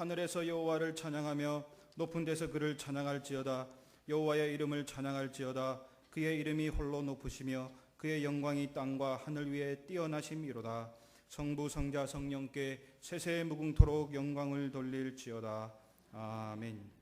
하늘에서 여호와를 찬양하며 높은 데서 그를 찬양할지어다. 여호와의 이름을 찬양할지어다. 그의 이름이 홀로 높으시며 그의 영광이 땅과 하늘 위에 뛰어나심이로다. 성부 성자 성령께 세세 무궁토록 영광을 돌릴지어다. 아멘.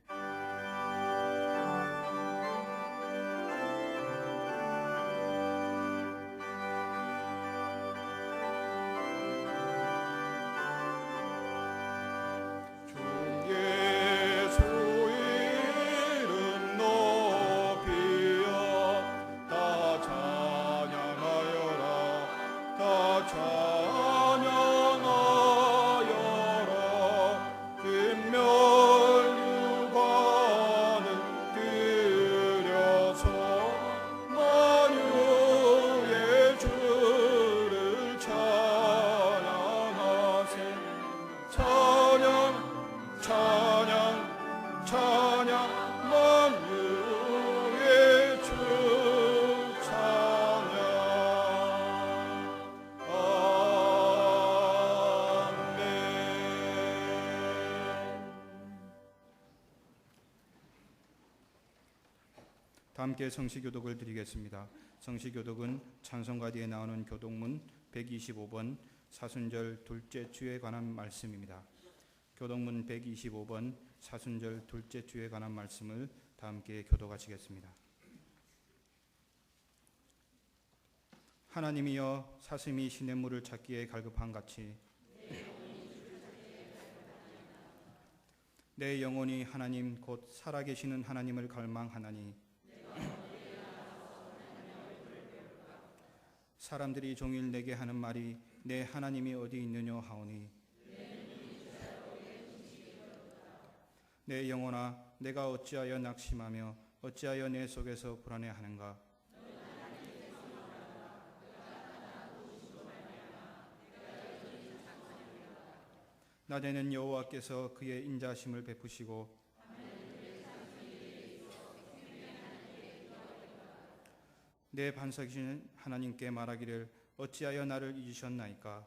함께 성시교독을 드리겠습니다. 성시교독은 찬송가 뒤에 나오는 교독문 125번 사순절 둘째 주에 관한 말씀입니다. 교독문 125번 사순절 둘째 주에 관한 말씀을 다 함께 교독하시겠습니다. 하나님이여 사슴이 시냇물을 찾기에 갈급한 같이 내 영혼이 하나님 곧 살아계시는 하나님을 갈망하나니 사람들이 종일 내게 하는 말이 내 하나님이 어디 있느냐 하오니 내 영혼아 내가 어찌하여 낙심하며 어찌하여 내 속에서 불안해하는가. 나대는 여호와께서 그의 인자심을 베푸시고 내 반석이신 하나님께 말하기를 어찌하여 나를 잊으셨나이까.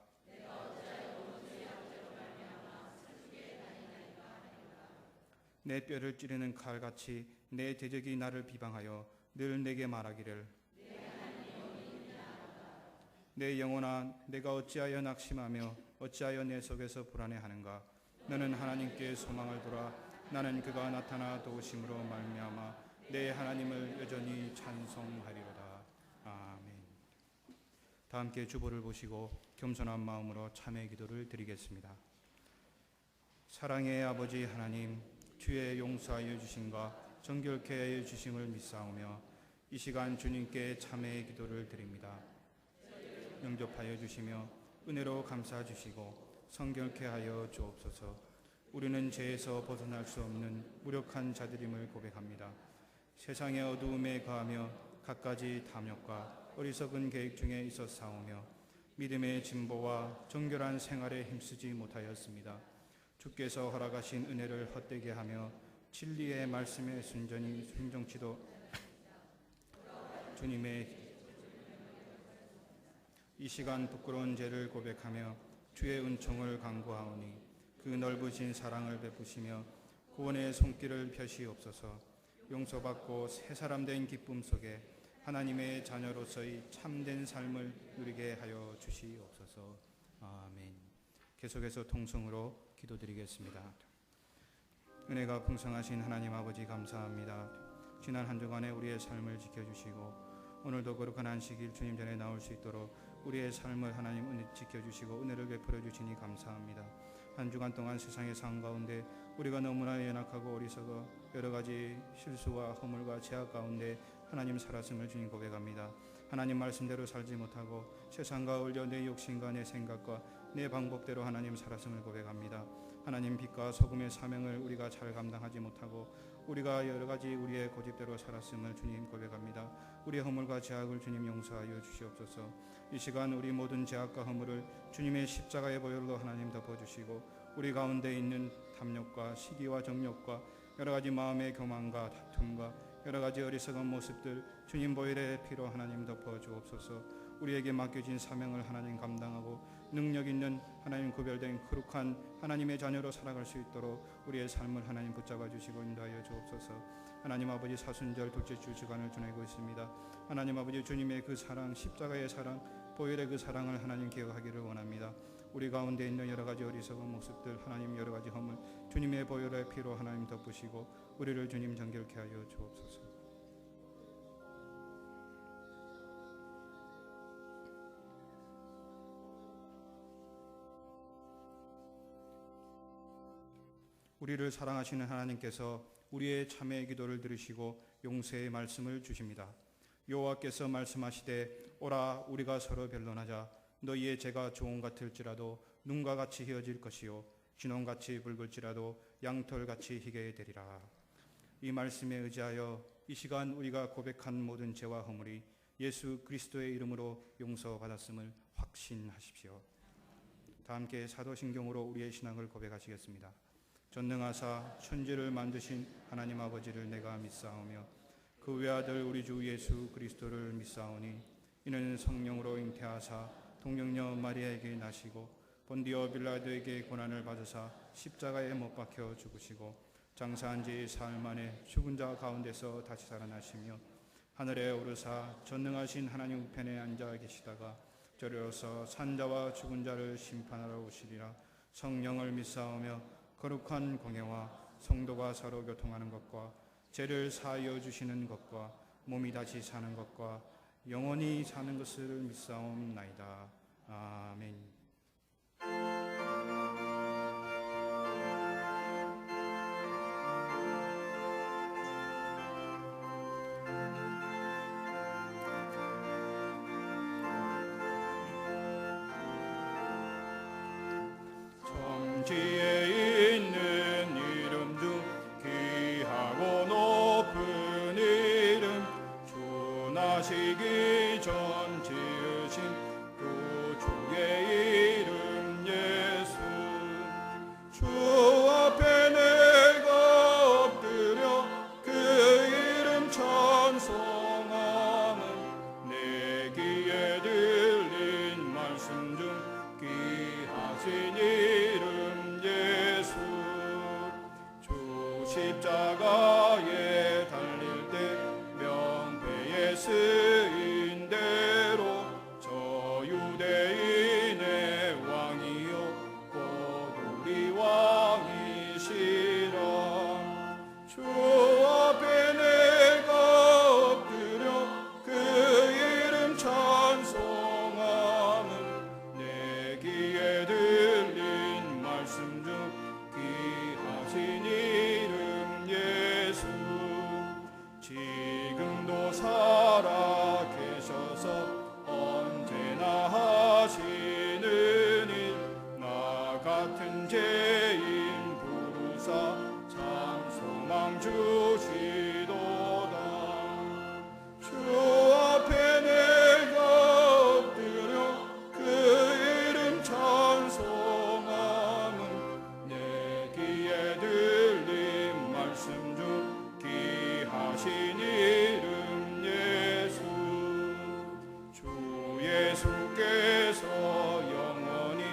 내 뼈를 찌르는 칼같이 내 대적이 나를 비방하여 늘 내게 말하기를 내 영혼아 내가 어찌하여 낙심하며 어찌하여 내 속에서 불안해하는가. 너는 하나님께 소망을 두라. 나는 그가 나타나 도우심으로 말미암아 내 하나님을 여전히 찬송하리로다. 아멘. 다 함께 주보를 보시고 겸손한 마음으로 참회 기도를 드리겠습니다. 사랑의 아버지 하나님, 주의 용서하여 주심과 정결케 하여 주심을 믿사오며 이 시간 주님께 참회의 기도를 드립니다. 영접하여 주시며 은혜로 감싸 주시고 성결케 하여 주옵소서. 우리는 죄에서 벗어날 수 없는 무력한 자들임을 고백합니다. 세상의 어두움에 거하며 갖가지 탐욕과 어리석은 계획 중에 있었사오며 믿음의 진보와 정결한 생활에 힘쓰지 못하였습니다. 주께서 허락하신 은혜를 헛되게 하며 진리의 말씀에 순전히 순종치도 주님의 이 시간 부끄러운 죄를 고백하며 주의 은총을 간구하오니 그 넓으신 사랑을 베푸시며 구원의 손길을 펴시옵소서. 용서받고 새 사람 된 기쁨 속에 하나님의 자녀로서의 참된 삶을 누리게 하여 주시옵소서. 아멘. 계속해서 통성으로 기도드리겠습니다. 은혜가 풍성하신 하나님 아버지 감사합니다. 지난 한 주간에 우리의 삶을 지켜주시고 오늘도 거룩한 안식일 주님 전에 나올 수 있도록 우리의 삶을 하나님 은혜 지켜주시고 은혜를 베풀어 주시니 감사합니다. 한 주간 동안 세상의 삶 가운데 우리가 너무나 연약하고 어리석어 여러 가지 실수와 허물과 죄악 가운데 하나님 살았음을 주님 고백합니다. 하나님 말씀대로 살지 못하고 세상과 어울려 내 욕심과 내 생각과 내 방법대로 하나님 살았음을 고백합니다. 하나님 빛과 소금의 사명을 우리가 잘 감당하지 못하고 우리가 여러 가지 우리의 고집대로 살았음을 주님 고백합니다. 우리의 허물과 죄악을 주님 용서하여 주시옵소서. 이 시간 우리 모든 죄악과 허물을 주님의 십자가의 보혈로 하나님 덮어주시고 우리 가운데 있는 탐욕과 시기와 정욕과 여러 가지 마음의 교만과 다툼과 여러 가지 어리석은 모습들 주님 보혈의 피로 하나님 덮어주옵소서. 우리에게 맡겨진 사명을 하나님 감당하고 능력 있는 하나님 구별된 거룩한 하나님의 자녀로 살아갈 수 있도록 우리의 삶을 하나님 붙잡아 주시고 인도하여 주옵소서. 하나님 아버지, 사순절 둘째 주 주간을 지내고 있습니다. 하나님 아버지, 주님의 그 사랑, 십자가의 사랑, 보혈의 그 사랑을 하나님 기억하기를 원합니다. 우리 가운데 있는 여러 가지 어리석은 모습들, 하나님 여러 가지 허물, 주님의 보혈의 피로 하나님 덮으시고 우리를 주님 정결케 하여 주옵소서. 우리를 사랑하시는 하나님께서 우리의 참회의 기도를 들으시고 용서의 말씀을 주십니다. 여호와께서 말씀하시되 오라 우리가 서로 변론하자. 너희의 죄가 조금 같을지라도 눈과 같이 헤어질 것이요 진홍같이 붉을지라도 양털같이 희게 되리라. 이 말씀에 의지하여 이 시간 우리가 고백한 모든 죄와 허물이 예수 그리스도의 이름으로 용서받았음을 확신하십시오. 다 함께 사도신경으로 우리의 신앙을 고백하시겠습니다. 전능하사 천지를 만드신 하나님 아버지를 내가 믿사오며 그 외아들 우리 주 예수 그리스도를 믿사오니 이는 성령으로 잉태하사 동정녀 마리아에게 나시고 본디오 빌라도에게 고난을 받으사 십자가에 못 박혀 죽으시고 장사한 지 사흘 만에 죽은 자 가운데서 다시 살아나시며 하늘에 오르사 전능하신 하나님 우편에 앉아 계시다가 저리로서 산자와 죽은 자를 심판하러 오시리라. 성령을 믿사오며 거룩한 공예와 성도가 서로 교통하는 것과 죄를 사하여 주시는 것과 몸이 다시 사는 것과 영원히 사는 것을 믿사옵나이다. 아멘. 천지에 있는 이름 중 귀하고 높은 이름, 주 나시기 전 지으신 그 주의 이름 예수. 주 앞에 내가 엎드려 그 이름 찬송하면 내 귀에 들린 말씀 중 귀하신 이름 예수. 주 십자가에 달릴 때 명패에 쓰인 대로 저 유대인의 왕이요 곧 우리 왕이시라. 주 앞에 내가 엎드려 그 이름 찬송하는 내 귀에 들린 말씀 중 귀하신 이름 예수. 지금도 살아 계셔서 언제나 하시는 일, 나 같은 죄인 부르사 참 소망 주시도다. 주 앞에 내가 엎드려 그 이름 찬송하면 내 귀에 들린 말씀 중 귀하신 이름 예수. 주 예수께서 영원히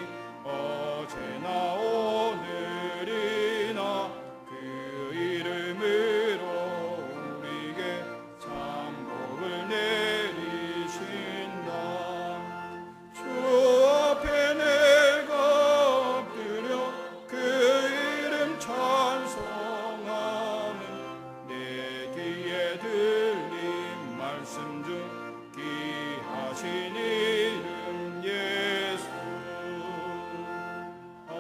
어제나 오늘이나 그 이름으로 우리에게 참 복을 내리신다. 주 앞에 내가 엎드려 그 이름 찬송하는 내 귀에 들린 말씀 중 귀하신 이름 예수. 아멘.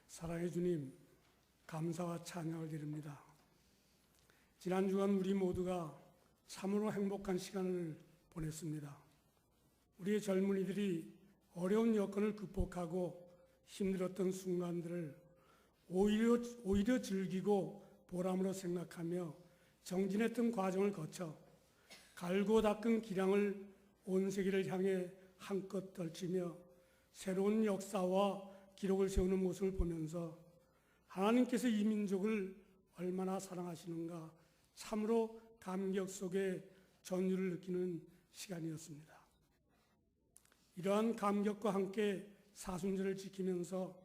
사랑의 주님, 감사와 찬양을 드립니다. 지난 주간 우리 모두가 참으로 행복한 시간을 보냈습니다. 우리의 젊은이들이 어려운 여건을 극복하고 힘들었던 순간들을 오히려 즐기고 보람으로 생각하며 정진했던 과정을 거쳐 갈고 닦은 기량을 온 세계를 향해 한껏 떨치며 새로운 역사와 기록을 세우는 모습을 보면서 하나님께서 이 민족을 얼마나 사랑하시는가 참으로 감격 속에 전율을 느끼는 시간이었습니다. 이러한 감격과 함께 사순절을 지키면서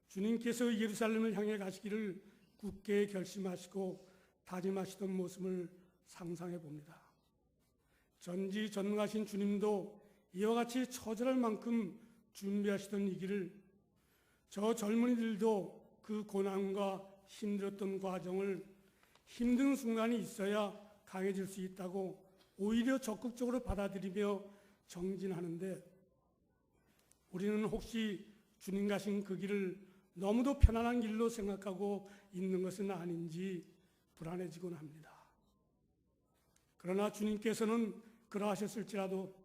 주님께서 예루살렘을 향해 가시기를 굳게 결심하시고 다짐하시던 모습을 상상해 봅니다. 전지전능하신 주님도 이와 같이 처절할 만큼 준비하시던 이 길을 저 젊은이들도 그 고난과 힘들었던 과정을 힘든 순간이 있어야 강해질 수 있다고 오히려 적극적으로 받아들이며 정진하는데 우리는 혹시 주님 가신 그 길을 너무도 편안한 길로 생각하고 있는 것은 아닌지 불안해지곤 합니다. 그러나 주님께서는 그러하셨을지라도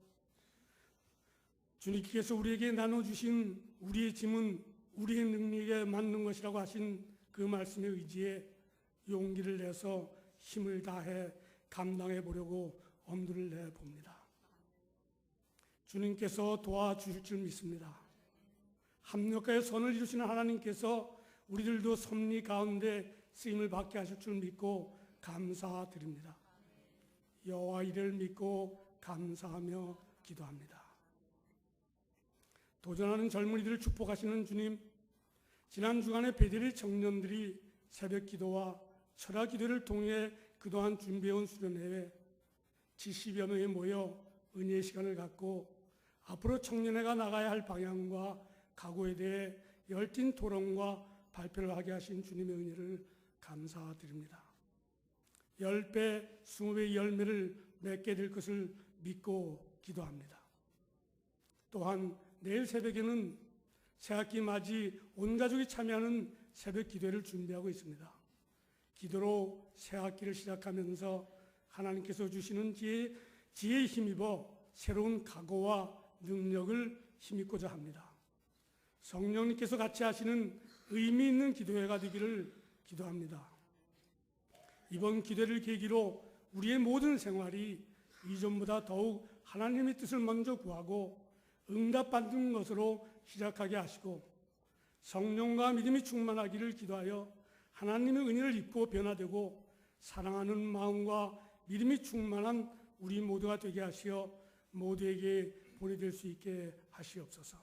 주님께서 우리에게 나눠주신 우리의 짐은 우리의 능력에 맞는 것이라고 하신 그 말씀에 의지해 용기를 내서 힘을 다해 감당해 보려고 엄두를 내봅니다. 주님께서 도와주실 줄 믿습니다. 합력하여 선을 이루시는 하나님께서 우리들도 섭리 가운데 쓰임을 받게 하실 줄 믿고 감사드립니다. 여호와 이를 믿고 감사하며 기도합니다. 도전하는 젊은이들을 축복하시는 주님, 지난 주간에 베델의 청년들이 새벽 기도와 철학 기도를 통해 그동안 준비해온 수련회에 70여 명이 모여 은혜의 시간을 갖고 앞으로 청년회가 나가야 할 방향과 각오에 대해 열띤 토론과 발표를 하게 하신 주님의 은혜를 감사드립니다. 10배, 20배의 열매를 맺게 될 것을 믿고 기도합니다. 또한 내일 새벽에는 새학기 맞이 온 가족이 참여하는 새벽 기도회를 준비하고 있습니다. 기도로 새학기를 시작하면서 하나님께서 주시는 지혜에 힘입어 새로운 각오와 능력을 힘입고자 합니다. 성령님께서 같이 하시는 의미 있는 기도회가 되기를 기도합니다. 이번 기도를 계기로 우리의 모든 생활이 이전보다 더욱 하나님의 뜻을 먼저 구하고 응답받는 것으로 시작하게 하시고 성령과 믿음이 충만하기를 기도하여 하나님의 은혜를 입고 변화되고 사랑하는 마음과 믿음이 충만한 우리 모두가 되게 하시어 모두에게 본이 될 수 있게 하시옵소서.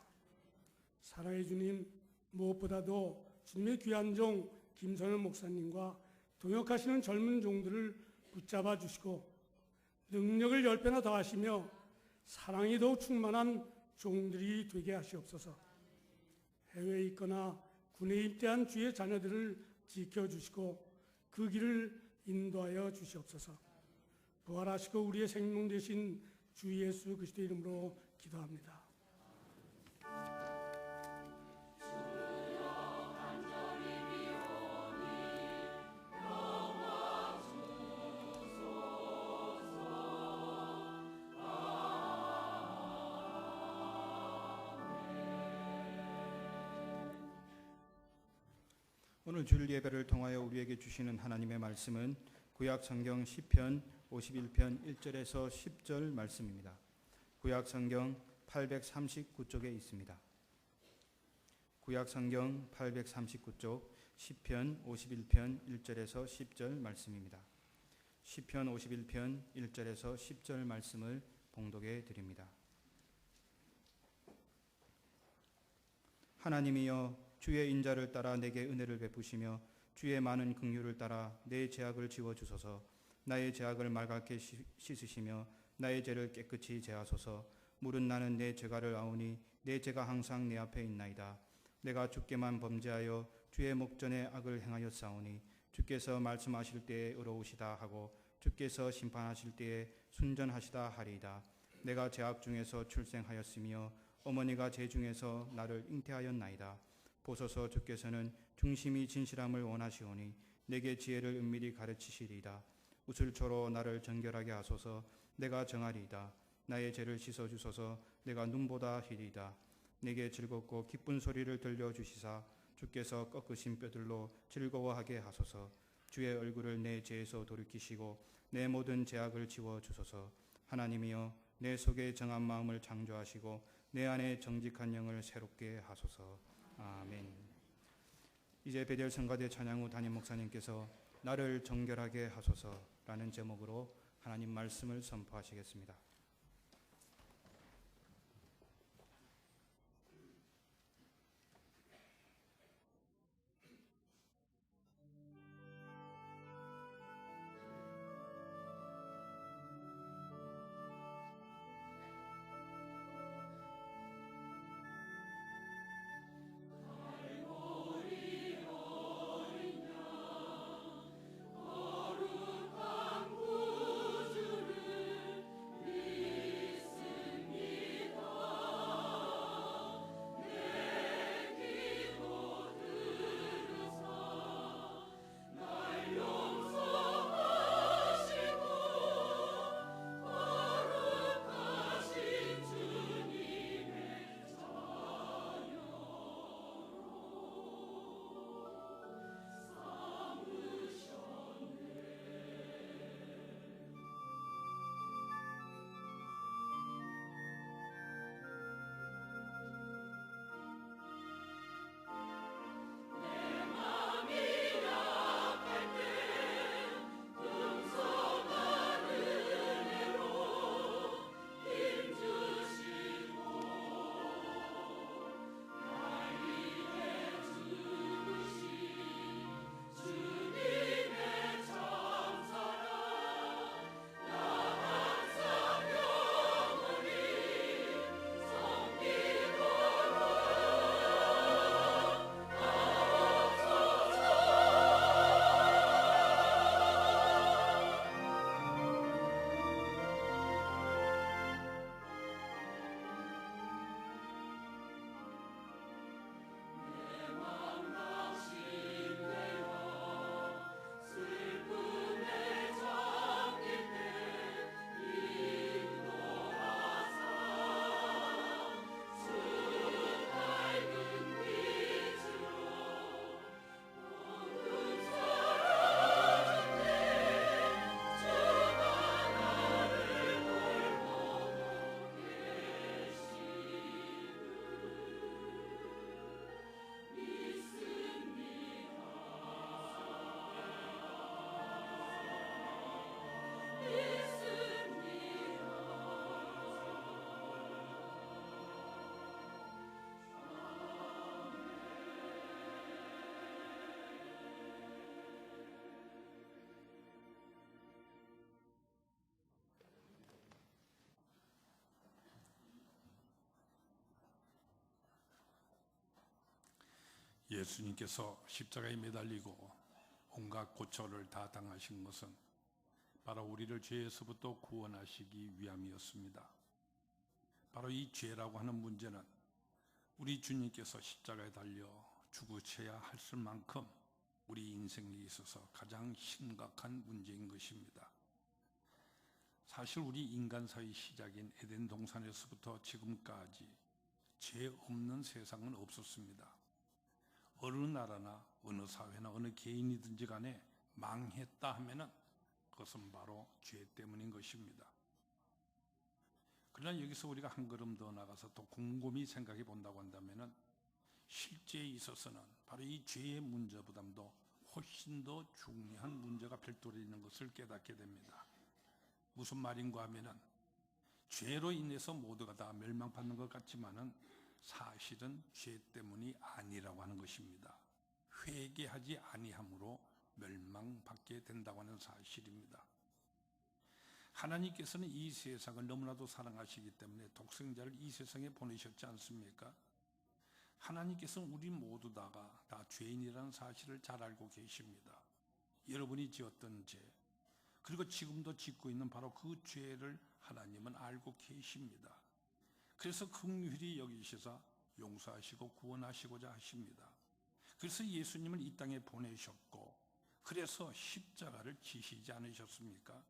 사랑의 주님, 무엇보다도 주님의 귀한 종 김선열 목사님과 동역하시는 젊은 종들을 붙잡아 주시고 능력을 10배나 더하시며 사랑이 더욱 충만한 종들이 되게 하시옵소서. 해외에 있거나 군에 입대한 주의 자녀들을 지켜주시고 그 길을 인도하여 주시옵소서. 부활하시고 우리의 생명 되신 주 예수 그리스도의 이름으로 기도합니다. 오늘 주일 예배를 통하여 우리에게 주시는 하나님의 말씀은 구약 성경 시편 51편 1절에서 10절 말씀입니다. 구약 성경 839쪽에 있습니다. 구약 성경 839쪽 시편 51편 1절에서 10절 말씀입니다. 시편 51편 1절에서 10절 말씀을 봉독해 드립니다. 하나님이여 주의 인자를 따라 내게 은혜를 베푸시며 주의 많은 긍휼을 따라 내 죄악을 지워주소서. 나의 죄악을 맑게 씻으시며 나의 죄를 깨끗이 제하소서. 물은 나는 내 죄가를 아오니 내 죄가 항상 내 앞에 있나이다. 내가 주께만 범죄하여 주의 목전에 악을 행하였사오니 주께서 말씀하실 때에 의로우시다 하고 주께서 심판하실 때에 순전하시다 하리이다. 내가 죄악 중에서 출생하였으며 어머니가 죄 중에서 나를 잉태하였나이다. 보소서 주께서는 중심이 진실함을 원하시오니 내게 지혜를 은밀히 가르치시리이다. 우슬초로 나를 정결하게 하소서. 내가 정하리이다. 나의 죄를 씻어주소서. 내가 눈보다 희리이다. 내게 즐겁고 기쁜 소리를 들려주시사 주께서 꺾으신 뼈들로 즐거워하게 하소서. 주의 얼굴을 내 죄에서 돌이키시고 내 모든 죄악을 지워주소서. 하나님이여 내 속에 정한 마음을 창조하시고 내 안에 정직한 영을 새롭게 하소서. 아멘. 이제 베델 성가대 찬양 후 담임 목사님께서 나를 정결하게 하소서라는 제목으로 하나님 말씀을 선포하시겠습니다. 예수님께서 십자가에 매달리고 온갖 고초를 다 당하신 것은 바로 우리를 죄에서부터 구원하시기 위함이었습니다. 바로 이 죄라고 하는 문제는 우리 주님께서 십자가에 달려 죽으셔야 했을 만큼 우리 인생에 있어서 가장 심각한 문제인 것입니다. 사실 우리 인간사의 시작인 에덴 동산에서부터 지금까지 죄 없는 세상은 없었습니다. 어느 나라나 어느 사회나 어느 개인이든지 간에 망했다 하면은 그것은 바로 죄 때문인 것입니다. 그러나 여기서 우리가 한 걸음 더 나가서 또 곰곰이 생각해 본다고 한다면은 실제에 있어서는 바로 이 죄의 문제보다도 훨씬 더 중요한 문제가 별도로 있는 것을 깨닫게 됩니다. 무슨 말인가 하면은 죄로 인해서 모두가 다 멸망받는 것 같지만은 사실은 죄 때문이 아니라고 하는 것입니다. 회개하지 아니함으로 멸망받게 된다고 하는 사실입니다. 하나님께서는 이 세상을 너무나도 사랑하시기 때문에 독생자를 이 세상에 보내셨지 않습니까? 하나님께서는 우리 모두 다가 다 죄인이라는 사실을 잘 알고 계십니다. 여러분이 지었던 죄, 그리고 지금도 짓고 있는 바로 그 죄를 하나님은 알고 계십니다. 그래서 긍휼히 여기셔서 용서하시고 구원하시고자 하십니다. 그래서 예수님을 이 땅에 보내셨고, 그래서 십자가를 지시지 않으셨습니까?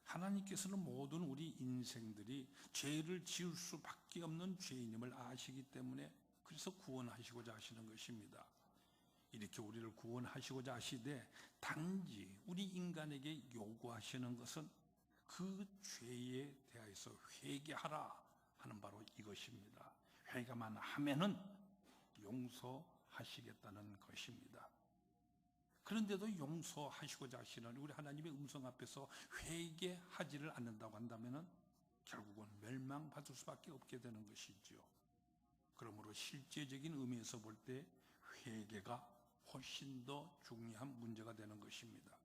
하나님께서는 모든 우리 인생들이 죄를 지을 수밖에 없는 죄인임을 아시기 때문에 그래서 구원하시고자 하시는 것입니다. 이렇게 우리를 구원하시고자 하시되 단지 우리 인간에게 요구하시는 것은 그 죄에 대하여서 회개하라 하는 바로 이것입니다. 회개만 하면은 용서하시겠다는 것입니다. 그런데도 용서하시고자 하시는 우리 하나님의 음성 앞에서 회개하지를 않는다고 한다면은 결국은 멸망받을 수밖에 없게 되는 것이죠. 그러므로 실제적인 의미에서 볼 때 회개가 훨씬 더 중요한 문제가 되는 것입니다.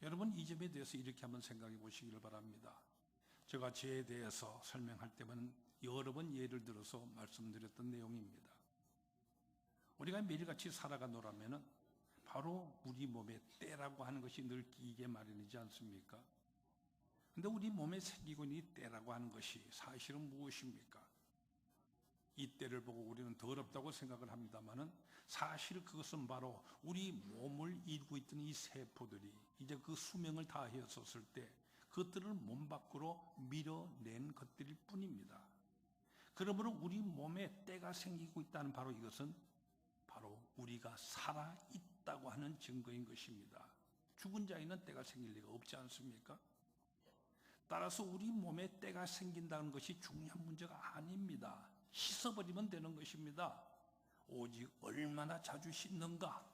여러분, 이 점에 대해서 이렇게 한번 생각해 보시기를 바랍니다. 제가 죄에 대해서 설명할 때만 여러 번 예를 들어서 말씀드렸던 내용입니다. 우리가 매일같이 살아가노라면은 바로 우리 몸에 때라고 하는 것이 늘 끼게 마련이지 않습니까? 근데 우리 몸에 생기고 있는 이 때라고 하는 것이 사실은 무엇입니까? 이 때를 보고 우리는 더럽다고 생각을 합니다만은 사실 그것은 바로 우리 몸을 이루고 있던 이 세포들이 이제 그 수명을 다하였을 때 그것들을 몸 밖으로 밀어낸 것들일 뿐입니다. 그러므로 우리 몸에 때가 생기고 있다는 바로 이것은 바로 우리가 살아있다고 하는 증거인 것입니다. 죽은 자에는 때가 생길 리가 없지 않습니까? 따라서 우리 몸에 때가 생긴다는 것이 중요한 문제가 아닙니다. 씻어버리면 되는 것입니다. 오직 얼마나 자주 씻는가,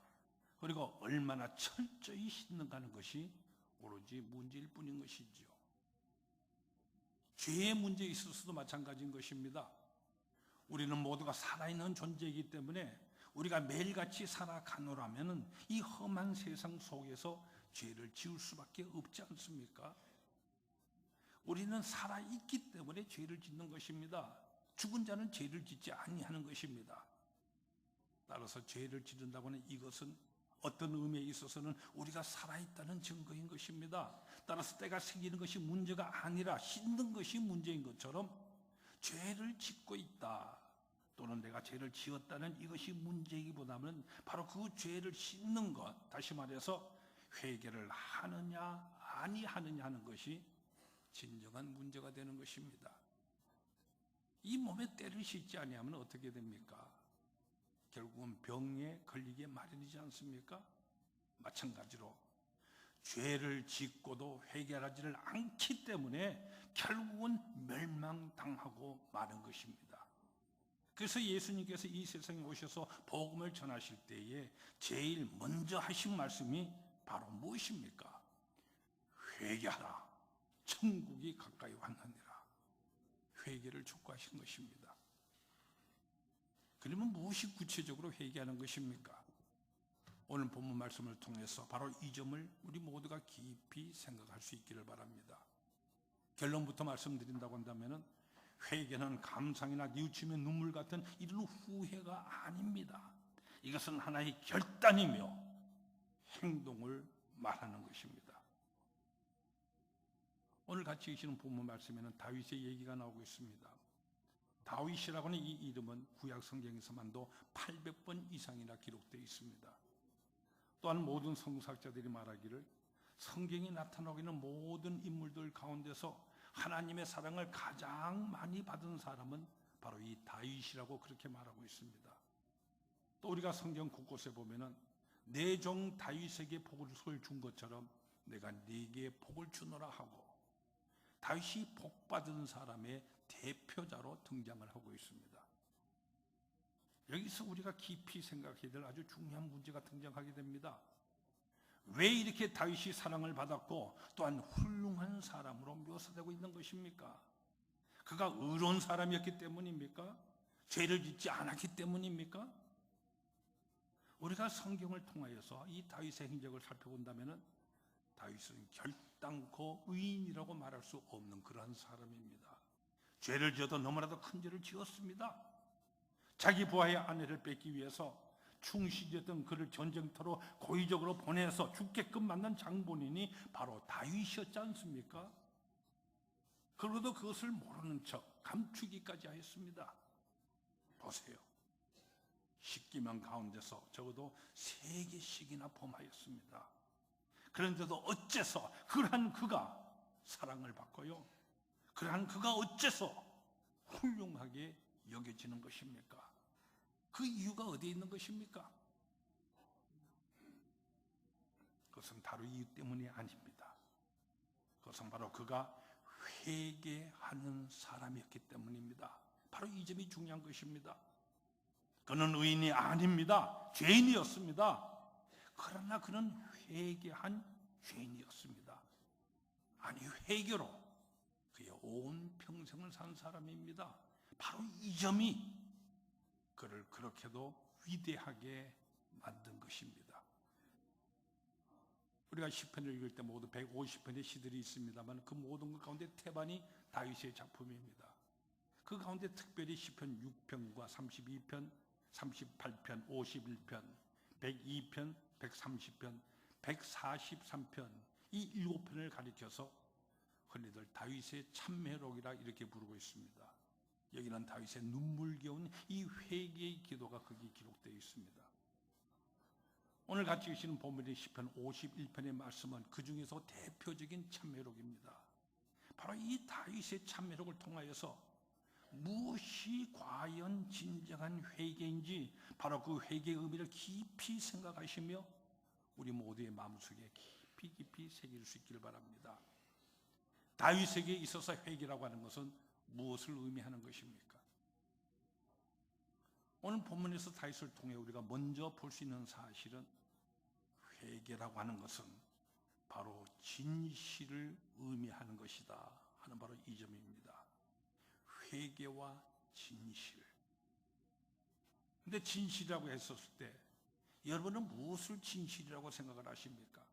그리고 얼마나 철저히 씻는가 하는 것이 오로지 문제일 뿐인 것이죠. 죄의 문제에 있어서도 마찬가지인 것입니다. 우리는 모두가 살아있는 존재이기 때문에 우리가 매일같이 살아가노라면 이 험한 세상 속에서 죄를 지을 수밖에 없지 않습니까? 우리는 살아있기 때문에 죄를 짓는 것입니다. 죽은 자는 죄를 짓지 아니하는 것입니다. 따라서 죄를 짓는다고 하는 이것은 어떤 의미에 있어서는 우리가 살아있다는 증거인 것입니다. 따라서 때가 생기는 것이 문제가 아니라 씻는 것이 문제인 것처럼 죄를 짓고 있다, 또는 내가 죄를 지었다는 이것이 문제이기보다는 바로 그 죄를 씻는 것, 다시 말해서 회개를 하느냐 아니하느냐 하는 것이 진정한 문제가 되는 것입니다. 이 몸에 때를 씻지 아니하면 어떻게 됩니까? 결국은 병에 걸리게 마련이지 않습니까? 마찬가지로 죄를 짓고도 회개하지를 않기 때문에 결국은 멸망당하고 마는 것입니다. 그래서 예수님께서 이 세상에 오셔서 복음을 전하실 때에 제일 먼저 하신 말씀이 바로 무엇입니까? 회개하라, 천국이 가까이 왔느니라. 회개를 촉구하신 것입니다. 그러면 무엇이 구체적으로 회개하는 것입니까? 오늘 본문 말씀을 통해서 바로 이 점을 우리 모두가 깊이 생각할 수 있기를 바랍니다. 결론부터 말씀드린다고 한다면 회개는 감상이나 뉘우치며 눈물 같은 이런 후회가 아닙니다. 이것은 하나의 결단이며 행동을 말하는 것입니다. 오늘 같이 읽으시는 본문 말씀에는 다윗의 얘기가 나오고 있습니다. 다윗이라고 하는 이 이름은 구약 성경에서만도 800번 이상이나 기록되어 있습니다. 또한 모든 성서학자들이 말하기를 성경에 나타나고 있는 모든 인물들 가운데서 하나님의 사랑을 가장 많이 받은 사람은 바로 이 다윗이라고 그렇게 말하고 있습니다. 또 우리가 성경 곳곳에 보면은 내 종 다윗에게 복을 준 것처럼 내가 네게 복을 주노라 하고 다윗이 복받은 사람의 대표자로 등장을 하고 있습니다. 여기서 우리가 깊이 생각해야 될 아주 중요한 문제가 등장하게 됩니다. 왜 이렇게 다윗이 사랑을 받았고 또한 훌륭한 사람으로 묘사되고 있는 것입니까? 그가 의로운 사람이었기 때문입니까? 죄를 짓지 않았기 때문입니까? 우리가 성경을 통하여서 이 다윗의 행적을 살펴본다면 다윗은 결단코 의인이라고 말할 수 없는 그러한 사람입니다. 죄를 지어도 너무나도 큰 죄를 지었습니다. 자기 부하의 아내를 뺏기 위해서 충실했던 그를 전쟁터로 고의적으로 보내서 죽게끔 만난 장본인이 바로 다윗이었지 않습니까? 그러고도 그것을 모르는 척 감추기까지 하였습니다. 보세요. 10기명 가운데서 적어도 3개씩이나 범하였습니다. 그런데도 어째서 그러한 그가 사랑을 받고요, 그러한 그가 어째서 훌륭하게 여겨지는 것입니까? 그 이유가 어디에 있는 것입니까? 그것은 다른 이유 때문이 아닙니다. 그것은 바로 그가 회개하는 사람이었기 때문입니다. 바로 이 점이 중요한 것입니다. 그는 의인이 아닙니다. 죄인이었습니다. 그러나 그는 회개한 죄인이었습니다. 아니, 회개로 그의 온 평생을 산 사람입니다. 바로 이 점이 그를 그렇게도 위대하게 만든 것입니다. 우리가 시편을 읽을 때 모두 150편의 시들이 있습니다만 그 모든 것 가운데 태반이 다윗의 작품입니다. 그 가운데 특별히 시편 6편과 32편, 38편, 51편, 102편, 130편, 143편 이 7편을 가리켜서 흔히들 다윗의 참회록이라 이렇게 부르고 있습니다. 여기는 다윗의 눈물겨운 이 회개의 기도가 거기 기록되어 있습니다. 오늘 같이 읽으시는 본문의 시편 51편의 말씀은 그 중에서 대표적인 참회록입니다. 바로 이 다윗의 참회록을 통하여서 무엇이 과연 진정한 회개인지 바로 그 회개의 의미를 깊이 생각하시며 우리 모두의 마음속에 깊이 새길 수 있기를 바랍니다. 다윗에게 있어서 회개라고 하는 것은 무엇을 의미하는 것입니까? 오늘 본문에서 다윗을 통해 우리가 먼저 볼 수 있는 사실은 회개라고 하는 것은 바로 진실을 의미하는 것이다 하는 바로 이 점입니다. 회개와 진실. 근데 진실이라고 했었을 때 여러분은 무엇을 진실이라고 생각을 하십니까?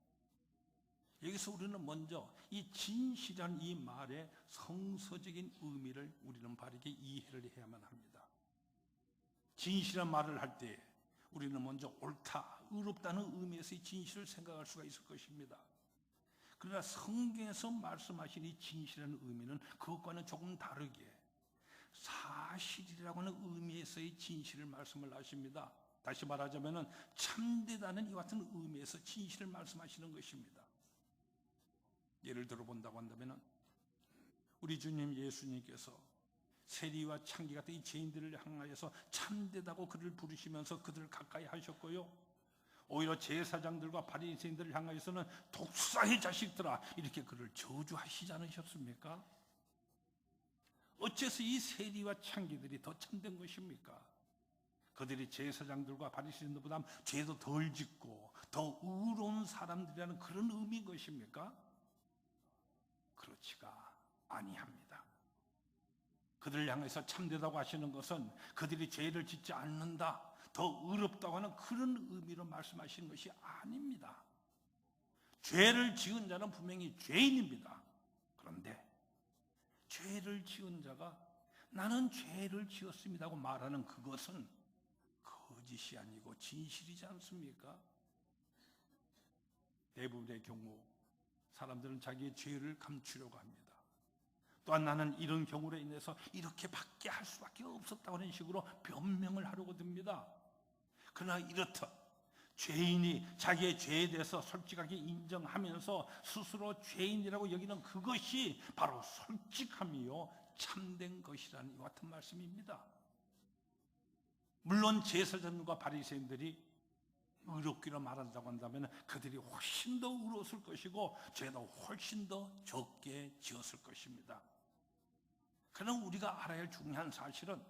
여기서 우리는 먼저 이 진실이라는 이 말의 성서적인 의미를 우리는 바르게 이해를 해야만 합니다. 진실한 말을 할 때 우리는 먼저 옳다, 의롭다는 의미에서 이 진실을 생각할 수가 있을 것입니다. 그러나 성경에서 말씀하신 이 진실한 의미는 그것과는 조금 다르게 사실이라고 하는 의미에서의 진실을 말씀을 하십니다. 다시 말하자면 참되다는 이와 같은 의미에서 진실을 말씀하시는 것입니다. 예를 들어 본다고 한다면 우리 주님 예수님께서 세리와 창기 같은 이 죄인들을 향하여서 참되다고 그를 부르시면서 그들을 가까이 하셨고요, 오히려 제사장들과 바리새인들을 향하여서는 독사의 자식들아 이렇게 그를 저주하시지 않으셨습니까? 어째서 이 세리와 창기들이 더 참된 것입니까? 그들이 제사장들과 바리새인들보다 죄도 덜 짓고 더 의로운 사람들이라는 그런 의미인 것입니까? 그렇지가 아니합니다. 그들을 향해서 참되다고 하시는 것은 그들이 죄를 짓지 않는다, 더 의롭다고 하는 그런 의미로 말씀하시는 것이 아닙니다. 죄를 지은 자는 분명히 죄인입니다. 그런데 죄를 지은 자가 나는 죄를 지었습니다고 말하는 그것은 거짓이 아니고 진실이지 않습니까? 대부분의 경우 사람들은 자기의 죄를 감추려고 합니다. 또한 나는 이런 경우로 인해서 이렇게밖에 할 수밖에 없었다고 하는 식으로 변명을 하려고 듭니다. 그러나 이렇듯 죄인이 자기의 죄에 대해서 솔직하게 인정하면서 스스로 죄인이라고 여기는 그것이 바로 솔직함이요 참된 것이라는 이 같은 말씀입니다. 물론 제사장과 바리새인들이 의롭기로 말한다고 한다면 그들이 훨씬 더 의로웠을 것이고 죄도 훨씬 더 적게 지었을 것입니다. 그러나 우리가 알아야 할 중요한 사실은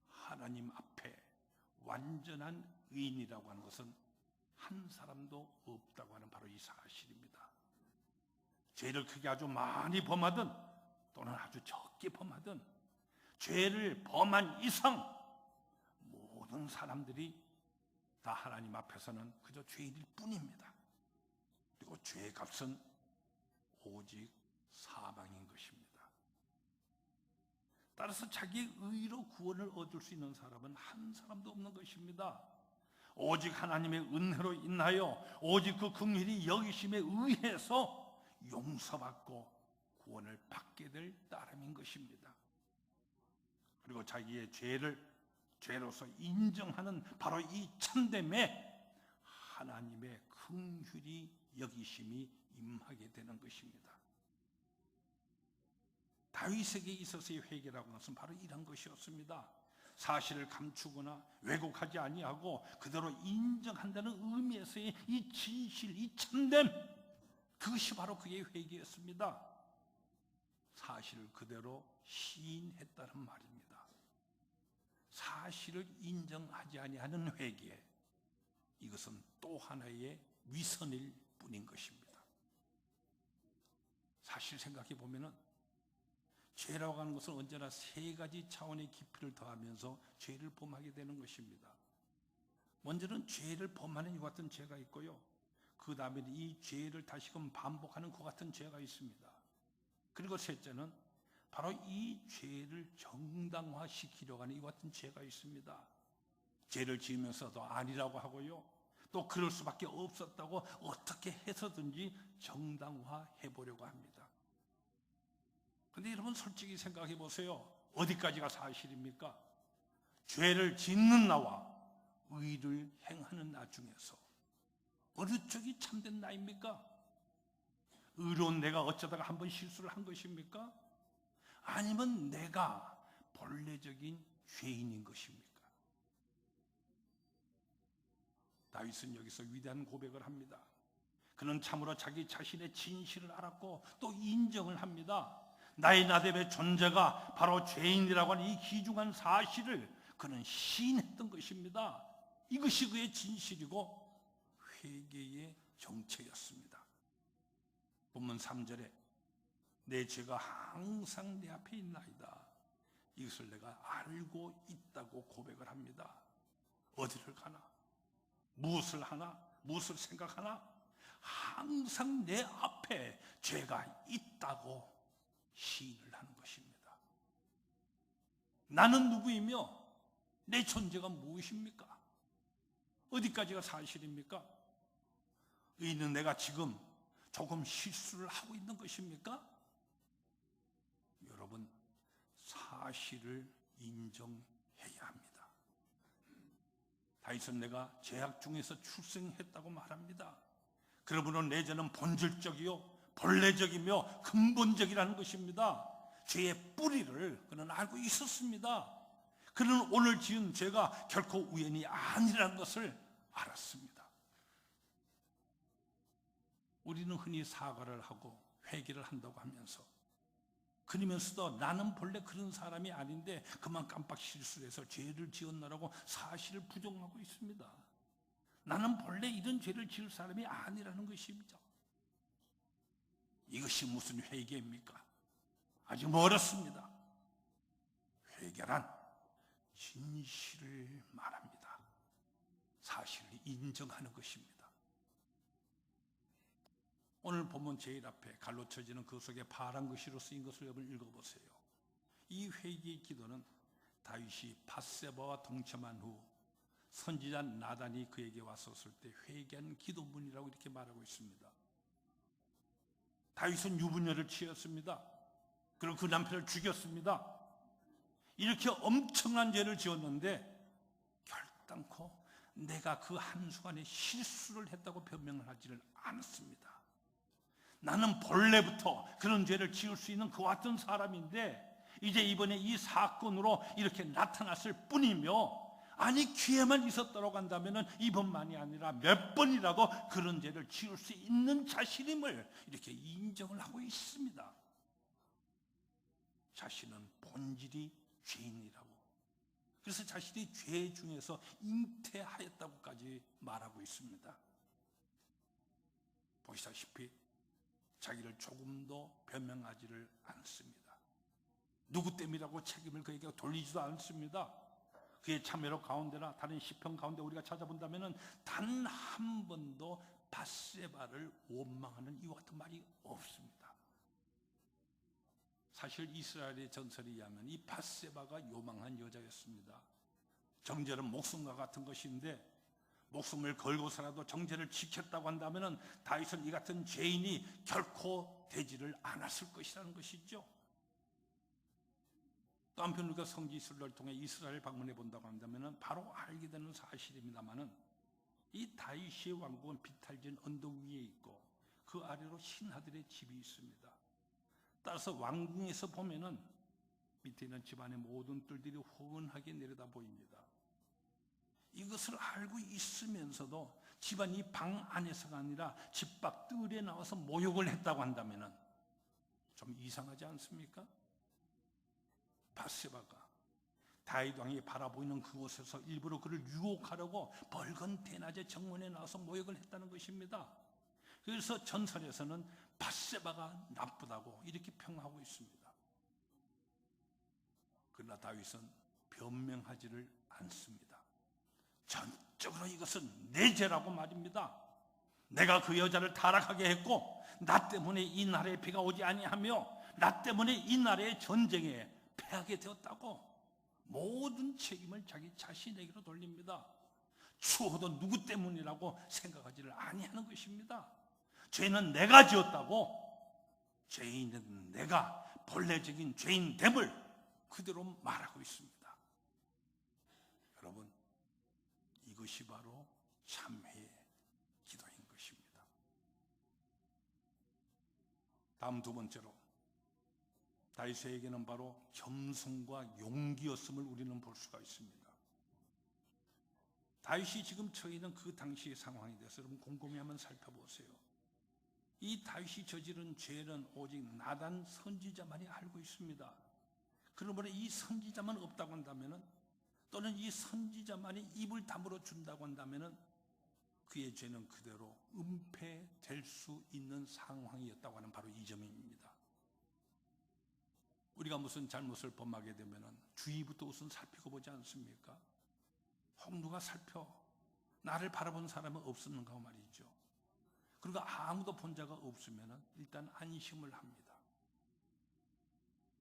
하나님 앞에 완전한 의인이라고 하는 것은 한 사람도 없다고 하는 바로 이 사실입니다. 죄를 크게 아주 많이 범하든 또는 아주 적게 범하든 죄를 범한 이상 모든 사람들이 다 하나님 앞에서는 그저 죄인일 뿐입니다. 그리고 죄의 값은 오직 사망인 것입니다. 따라서 자기의 의로 구원을 얻을 수 있는 사람은 한 사람도 없는 것입니다. 오직 하나님의 은혜로 인하여 오직 그 긍휼히 여기심에 의해서 용서받고 구원을 받게 될 따름인 것입니다. 그리고 자기의 죄를 죄로서 인정하는 바로 이 참됨에 하나님의 긍휼히 여기심이 임하게 되는 것입니다. 다윗에게 있어서의 회개라고 하는 것은 바로 이런 것이었습니다. 사실을 감추거나 왜곡하지 아니하고 그대로 인정한다는 의미에서의 이 진실, 이 참됨, 그것이 바로 그의 회개였습니다. 사실을 그대로 시인했다는 말입니다. 사실을 인정하지 아니하는 회개, 이것은 또 하나의 위선일 뿐인 것입니다. 사실 생각해 보면은 죄라고 하는 것은 언제나 세 가지 차원의 깊이를 더하면서 죄를 범하게 되는 것입니다. 먼저는 죄를 범하는 이와 같은 죄가 있고요. 그 다음에는 이 죄를 다시금 반복하는 그 같은 죄가 있습니다. 그리고 셋째는 바로 이 죄를 정당화시키려고 하는 이와 같은 죄가 있습니다. 죄를 지으면서도 아니라고 하고요. 또 그럴 수밖에 없었다고 어떻게 해서든지 정당화해 보려고 합니다. 그런데 여러분 솔직히 생각해 보세요. 어디까지가 사실입니까? 죄를 짓는 나와 의를 행하는 나 중에서 어느 쪽이 참된 나입니까? 의로운 내가 어쩌다가 한번 실수를 한 것입니까? 아니면 내가 본래적인 죄인인 것입니까? 다윗은 여기서 위대한 고백을 합니다. 그는 참으로 자기 자신의 진실을 알았고 또 인정을 합니다. 나의 나답의 존재가 바로 죄인이라고 하는 이 귀중한 사실을 그는 시인했던 것입니다. 이것이 그의 진실이고 회개의 정체였습니다. 본문 3절에 내 죄가 항상 내 앞에 있나이다. 이것을 내가 알고 있다고 고백을 합니다. 어디를 가나? 무엇을 하나? 무엇을 생각하나? 항상 내 앞에 죄가 있다고 시인을 하는 것입니다. 나는 누구이며 내 존재가 무엇입니까? 어디까지가 사실입니까? 의인은 내가 지금 조금 실수를 하고 있는 것입니까? 여러분, 사실을 인정해야 합니다. 다윗은 내가 죄악 중에서 출생했다고 말합니다. 그러므로 내 죄는 본질적이요 본래적이며 근본적이라는 것입니다. 죄의 뿌리를 그는 알고 있었습니다. 그는 오늘 지은 죄가 결코 우연이 아니라는 것을 알았습니다. 우리는 흔히 사과를 하고 회개를 한다고 하면서 그러면서도 나는 본래 그런 사람이 아닌데 그만 깜빡 실수를 해서 죄를 지었나라고 사실을 부정하고 있습니다. 나는 본래 이런 죄를 지을 사람이 아니라는 것입니다. 이것이 무슨 회개입니까? 아직 멀었습니다. 회개란 진실을 말합니다. 사실을 인정하는 것입니다. 오늘 본문 제일 앞에 갈로 쳐지는 그 속에 파란 글씨로 쓰인 것을 여러분 읽어보세요. 이 회개의 기도는 다윗이 밧세바와 동침한 후 선지자 나단이 그에게 왔었을 때 회개한 기도문이라고 이렇게 말하고 있습니다. 다윗은 유부녀를 취했습니다. 그리고 그 남편을 죽였습니다. 이렇게 엄청난 죄를 지었는데 결단코 내가 그 한순간에 실수를 했다고 변명을 하지를 않았습니다. 나는 본래부터 그런 죄를 지을 수 있는 그와 같은 사람인데 이제 이번에 이 사건으로 이렇게 나타났을 뿐이며 아니 기회만 있었다고 한다면 이번만이 아니라 몇 번이라도 그런 죄를 지을 수 있는 자신임을 이렇게 인정을 하고 있습니다. 자신은 본질이 죄인이라고, 그래서 자신이 죄 중에서 잉태하였다고까지 말하고 있습니다. 보시다시피 자기를 조금도 변명하지를 않습니다. 누구 때문이라고 책임을 그에게 돌리지도 않습니다. 그의 참회로 가운데나 다른 시편 가운데 우리가 찾아본다면 단 한 번도 밧세바를 원망하는 이와 같은 말이 없습니다. 사실 이스라엘의 전설에 의하면 이 밧세바가 요망한 여자였습니다. 정죄는 목숨과 같은 것인데 목숨을 걸고서라도 정죄를 지켰다고 한다면 다윗은 이 같은 죄인이 결코 되지를 않았을 것이라는 것이죠. 또 한편 우리가 성지순례를 통해 이스라엘 방문해 본다고 한다면 바로 알게 되는 사실입니다만은 이 다윗의 왕국은 비탈진 언덕 위에 있고 그 아래로 신하들의 집이 있습니다. 따라서 왕궁에서 보면은 밑에 있는 집안의 모든 뜰들이 훤하게 내려다 보입니다. 이것을 알고 있으면서도 집안 이 방 안에서가 아니라 집 밖 뜰에 나와서 모욕을 했다고 한다면 좀 이상하지 않습니까? 밧세바가 다윗 왕이 바라보이는 그곳에서 일부러 그를 유혹하려고 벌건 대낮에 정문에 나와서 모욕을 했다는 것입니다. 그래서 전설에서는 밧세바가 나쁘다고 이렇게 평하고 있습니다. 그러나 다윗은 변명하지를 않습니다. 전적으로 이것은 내 죄라고 말입니다. 내가 그 여자를 타락하게 했고 나 때문에 이 나라에 비가 오지 아니하며 나 때문에 이 나라의 전쟁에 패하게 되었다고 모든 책임을 자기 자신에게로 돌립니다. 추호도 누구 때문이라고 생각하지를 아니하는 것입니다. 죄는 내가 지었다고, 죄인은 내가 본래적인 죄인됨을 그대로 말하고 있습니다. 여러분, 이것이 바로 참회의 기도인 것입니다. 다음 두 번째로, 다윗에게는 바로 겸손과 용기였음을 우리는 볼 수가 있습니다. 다윗이 지금 처해 있는 그 당시의 상황에 대해서 여러분 곰곰이 한번 살펴보세요. 이 다윗이 저지른 죄는 오직 나단 선지자만이 알고 있습니다. 그러므로 이 선지자만 없다고 한다면, 또는 이 선지자만이 입을 다물어 준다고 한다면 그의 죄는 그대로 은폐될 수 있는 상황이었다고 하는 바로 이 점입니다. 우리가 무슨 잘못을 범하게 되면 주위부터 우선 살피고 보지 않습니까? 혹 누가 살펴 나를 바라본 사람은 없었는가 말이죠. 그리고 아무도 본 자가 없으면 일단 안심을 합니다.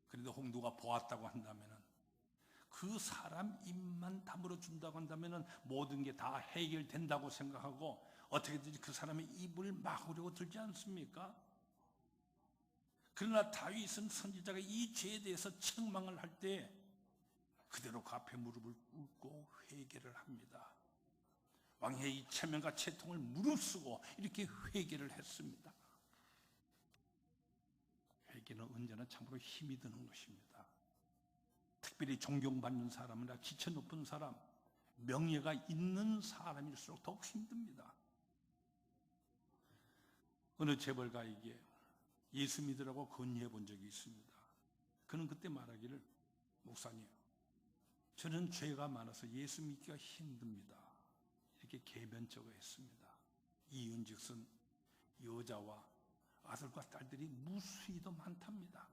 그런데 혹 누가 보았다고 한다면, 그 사람 입만 다물어 준다고 한다면 모든 게 다 해결된다고 생각하고 어떻게든지 그 사람의 입을 막으려고 들지 않습니까? 그러나 다윗은 선지자가 이 죄에 대해서 책망을 할 때 그대로 그 앞에 무릎을 꿇고 회개를 합니다. 왕의 이 체면과 채통을 무릅쓰고 이렇게 회개를 했습니다. 회개는 언제나 참으로 힘이 드는 것입니다. 특별히 존경받는 사람이나 지체 높은 사람, 명예가 있는 사람일수록 더욱 힘듭니다. 어느 재벌가에게 예수 믿으라고 건의해 본 적이 있습니다. 그는 그때 말하기를, 목사님, 저는 죄가 많아서 예수 믿기가 힘듭니다. 이렇게 개변적으로 했습니다. 이윤즉슨 여자와 아들과 딸들이 무수히도 많답니다.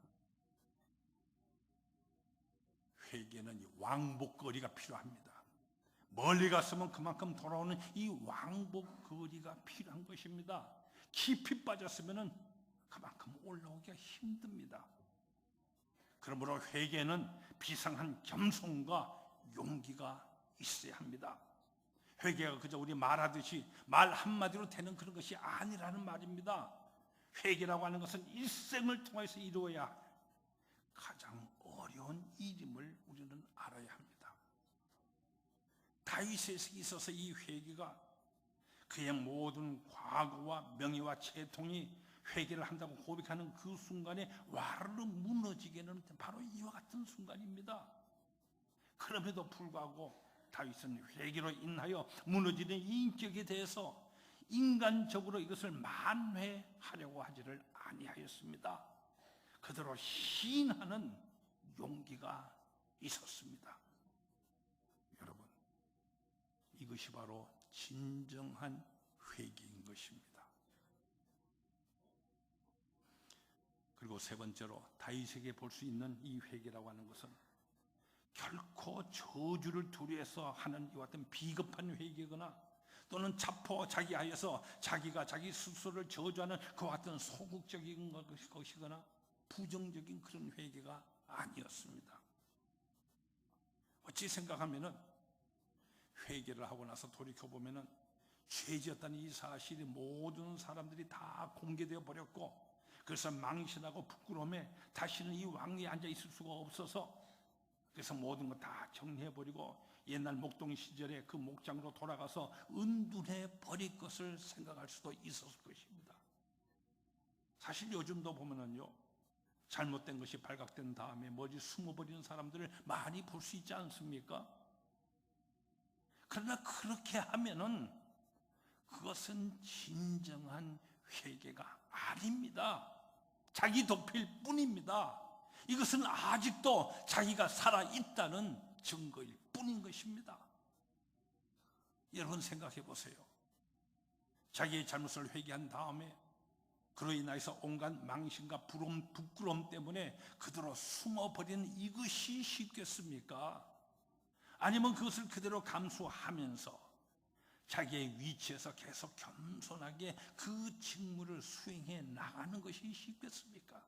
회개는 왕복거리가 필요합니다. 멀리 갔으면 그만큼 돌아오는 이 왕복거리가 필요한 것입니다. 깊이 빠졌으면 그만큼 올라오기가 힘듭니다. 그러므로 회개는 비상한 겸손과 용기가 있어야 합니다. 회개가 그저 우리 말하듯이 말 한마디로 되는 그런 것이 아니라는 말입니다. 회개라고 하는 것은 일생을 통해서 이루어야 할 가장 어려운 일임을 우리는 알아야 합니다. 다윗에 있어서 이 회개가 그의 모든 과거와 명예와 채통이 회개를 한다고 고백하는 그 순간에 와르르 무너지게 되는 바로 이와 같은 순간입니다. 그럼에도 불구하고 다윗은 회개로 인하여 무너지는 인격에 대해서 인간적으로 이것을 만회하려고 하지를 아니하였습니다. 그대로 시인하는 용기가 있었습니다. 여러분, 이것이 바로 진정한 회개인 것입니다. 그리고 세 번째로 다윗에게 볼 수 있는 이 회개라고 하는 것은 결코 저주를 두려워해서 하는 이와 같은 비겁한 회개거나 또는 자포자기하여서 자기가 자기 스스로를 저주하는 그와 같은 소극적인 것이거나 부정적인 그런 회개가 아니었습니다. 어찌 생각하면은 회개를 하고 나서 돌이켜보면은 죄지었다는 이 사실이 모든 사람들이 다 공개되어 버렸고, 그래서 망신하고 부끄러움에 다시는 이 왕위에 앉아 있을 수가 없어서 그래서 모든 거 다 정리해버리고 옛날 목동 시절에 그 목장으로 돌아가서 은둔해 버릴 것을 생각할 수도 있었을 것입니다. 사실 요즘도 보면은요, 잘못된 것이 발각된 다음에 머리 숨어버리는 사람들을 많이 볼 수 있지 않습니까? 그러나 그렇게 하면은 그것은 진정한 회개가 아닙니다. 자기 도필 뿐입니다. 이것은 아직도 자기가 살아있다는 증거일 뿐인 것입니다. 여러분 생각해 보세요. 자기의 잘못을 회개한 다음에 그로 인해서 온갖 망신과 부끄러움 때문에 그대로 숨어버리는 이것이 쉽겠습니까? 아니면 그것을 그대로 감수하면서 자기의 위치에서 계속 겸손하게 그 직무를 수행해 나가는 것이 쉽겠습니까?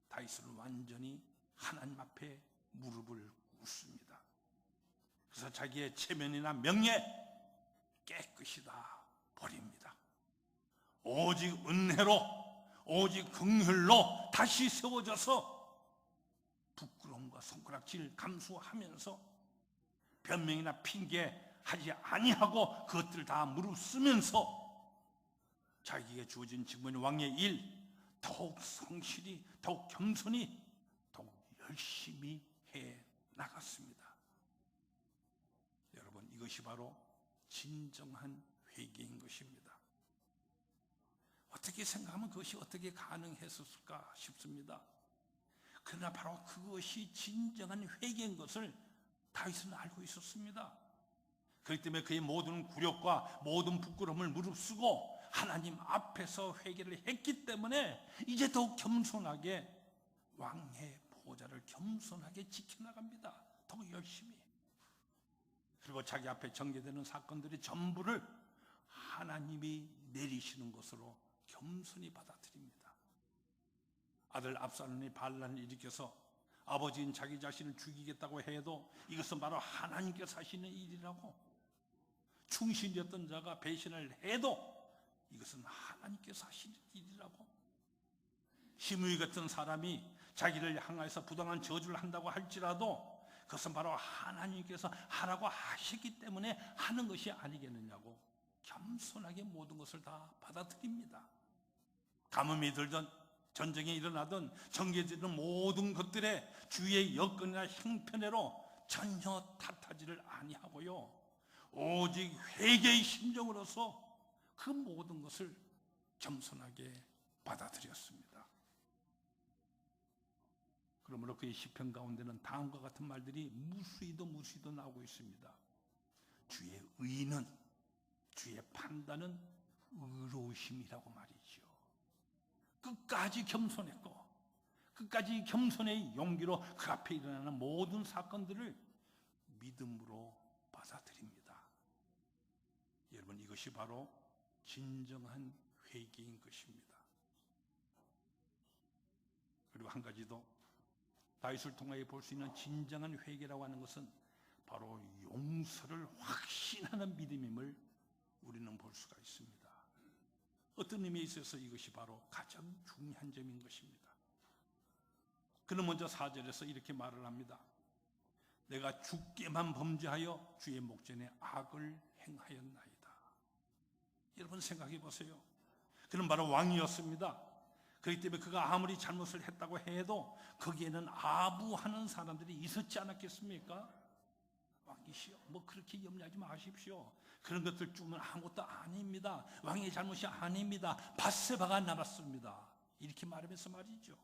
다윗은 완전히 하나님 앞에 무릎을 꿇습니다. 그래서 자기의 체면이나 명예 깨끗이 다 버립니다. 오직 은혜로, 오직 긍휼로 다시 세워져서 부끄러움과 손가락질 감수하면서 변명이나 핑계하지 아니하고 그것들 다 무릅쓰면서 자기에게 주어진 직분이 왕의 일 더욱 성실히, 더욱 겸손히, 더욱 열심히 해 나갔습니다. 여러분, 이것이 바로 진정한 회개인 것입니다. 어떻게 생각하면 그것이 어떻게 가능했을까 싶습니다. 그러나 바로 그것이 진정한 회개인 것을 다윗은 알고 있었습니다. 그렇기 때문에 그의 모든 굴욕과 모든 부끄러움을 무릅쓰고 하나님 앞에서 회개를 했기 때문에 이제 더욱 겸손하게 왕의 보좌를 겸손하게 지켜나갑니다. 더 열심히. 그리고 자기 앞에 전개되는 사건들이 전부를 하나님이 내리시는 것으로 겸손히 받아들입니다. 아들 압살롬이 반란을 일으켜서 아버지인 자기 자신을 죽이겠다고 해도 이것은 바로 하나님께서 하시는 일이라고, 충신이었던 자가 배신을 해도 이것은 하나님께서 하시는 일이라고, 시므이 같은 사람이 자기를 향해서 부당한 저주를 한다고 할지라도 그것은 바로 하나님께서 하라고 하셨기 때문에 하는 것이 아니겠느냐고 겸손하게 모든 것을 다 받아들입니다. 가뭄이 들던 전쟁이 일어나던 전개되는 모든 것들에 주의 여건이나 형편으로 전혀 탓하지를 아니하고요, 오직 회개의 심정으로서 그 모든 것을 겸손하게 받아들였습니다. 그러므로 그의 시편 가운데는 다음과 같은 말들이 무수히도 나오고 있습니다. 주의 의는, 주의 판단은 의로우심이라고 말이죠. 끝까지 겸손했고 끝까지 겸손의 용기로 그 앞에 일어나는 모든 사건들을 믿음으로 받아들입니다. 여러분, 이것이 바로 진정한 회개인 것입니다. 그리고 한 가지 더, 다윗을 통하여 볼 수 있는 진정한 회개라고 하는 것은 바로 용서를 확신하는 믿음임을 우리는 볼 수가 있습니다. 어떤 의미에 있어서 이것이 바로 가장 중요한 점인 것입니다. 그는 먼저 4절에서 이렇게 말을 합니다. 내가 주께만 범죄하여 주의 목전에 악을 행하였나이다. 여러분 생각해 보세요. 그는 바로 왕이었습니다. 그렇기 때문에 그가 아무리 잘못을 했다고 해도 거기에는 아부하는 사람들이 있었지 않았겠습니까? 왕이시여, 뭐 그렇게 염려하지 마십시오. 그런 것들 주면 아무것도 아닙니다. 왕의 잘못이 아닙니다. 밧세바가 남았습니다. 이렇게 말하면서 말이죠.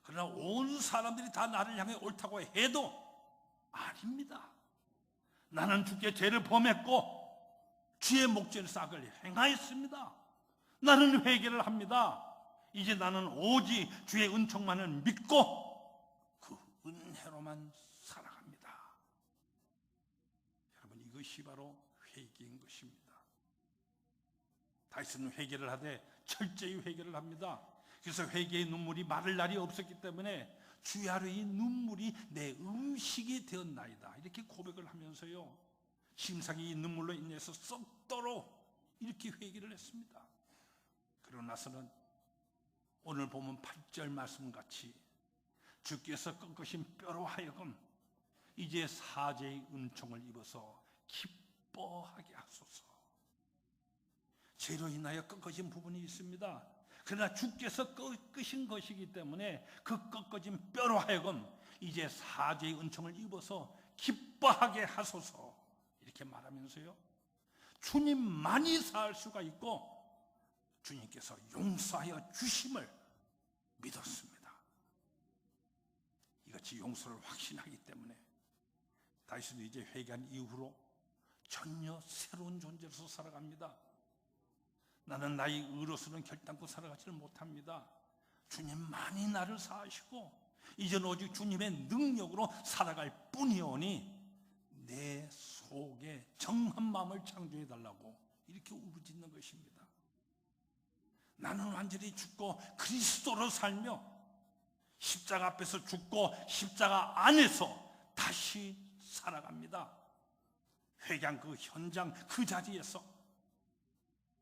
그러나 온 사람들이 다 나를 향해 옳다고 해도 아닙니다. 나는 주께 죄를 범했고 주의 목전에서 악을 행하였습니다. 나는 회개를 합니다. 이제 나는 오직 주의 은총만을 믿고 그 은혜로만 살아갑니다. 여러분, 이것이 바로 회개인 것입니다. 다윗은 회개를 하되 철저히 회개를 합니다. 그래서 회개의 눈물이 마를 날이 없었기 때문에 주야로 이 눈물이 내 음식이 되었나이다, 이렇게 고백을 하면서요, 심상이 이 눈물로 인해서 썩도록 이렇게 회개를 했습니다. 그러고 나서는 오늘 보면 8절 말씀같이 주께서 꺾으신 뼈로 하여금 이제 사죄의 은총을 입어서 기뻐하게 하소서. 죄로 인하여 꺾어진 부분이 있습니다. 그러나 주께서 꺾으신 것이기 때문에 그 꺾어진 뼈로 하여금 이제 사죄의 은총을 입어서 기뻐하게 하소서, 이렇게 말하면서요, 주님만이 사할 수가 있고 주님께서 용서하여 주심을 믿었습니다. 이같이 용서를 확신하기 때문에 다윗은 이제 회개한 이후로 전혀 새로운 존재로서 살아갑니다. 나는 나의 의로서는 결단코 살아가지를 못합니다. 주님만이 나를 사하시고 이제는 오직 주님의 능력으로 살아갈 뿐이오니 내 속에 정한 마음을 창조해 달라고 이렇게 울부짖는 것입니다. 나는 완전히 죽고 그리스도로 살며 십자가 앞에서 죽고 십자가 안에서 다시 살아갑니다. 회개한 그 현장 그 자리에서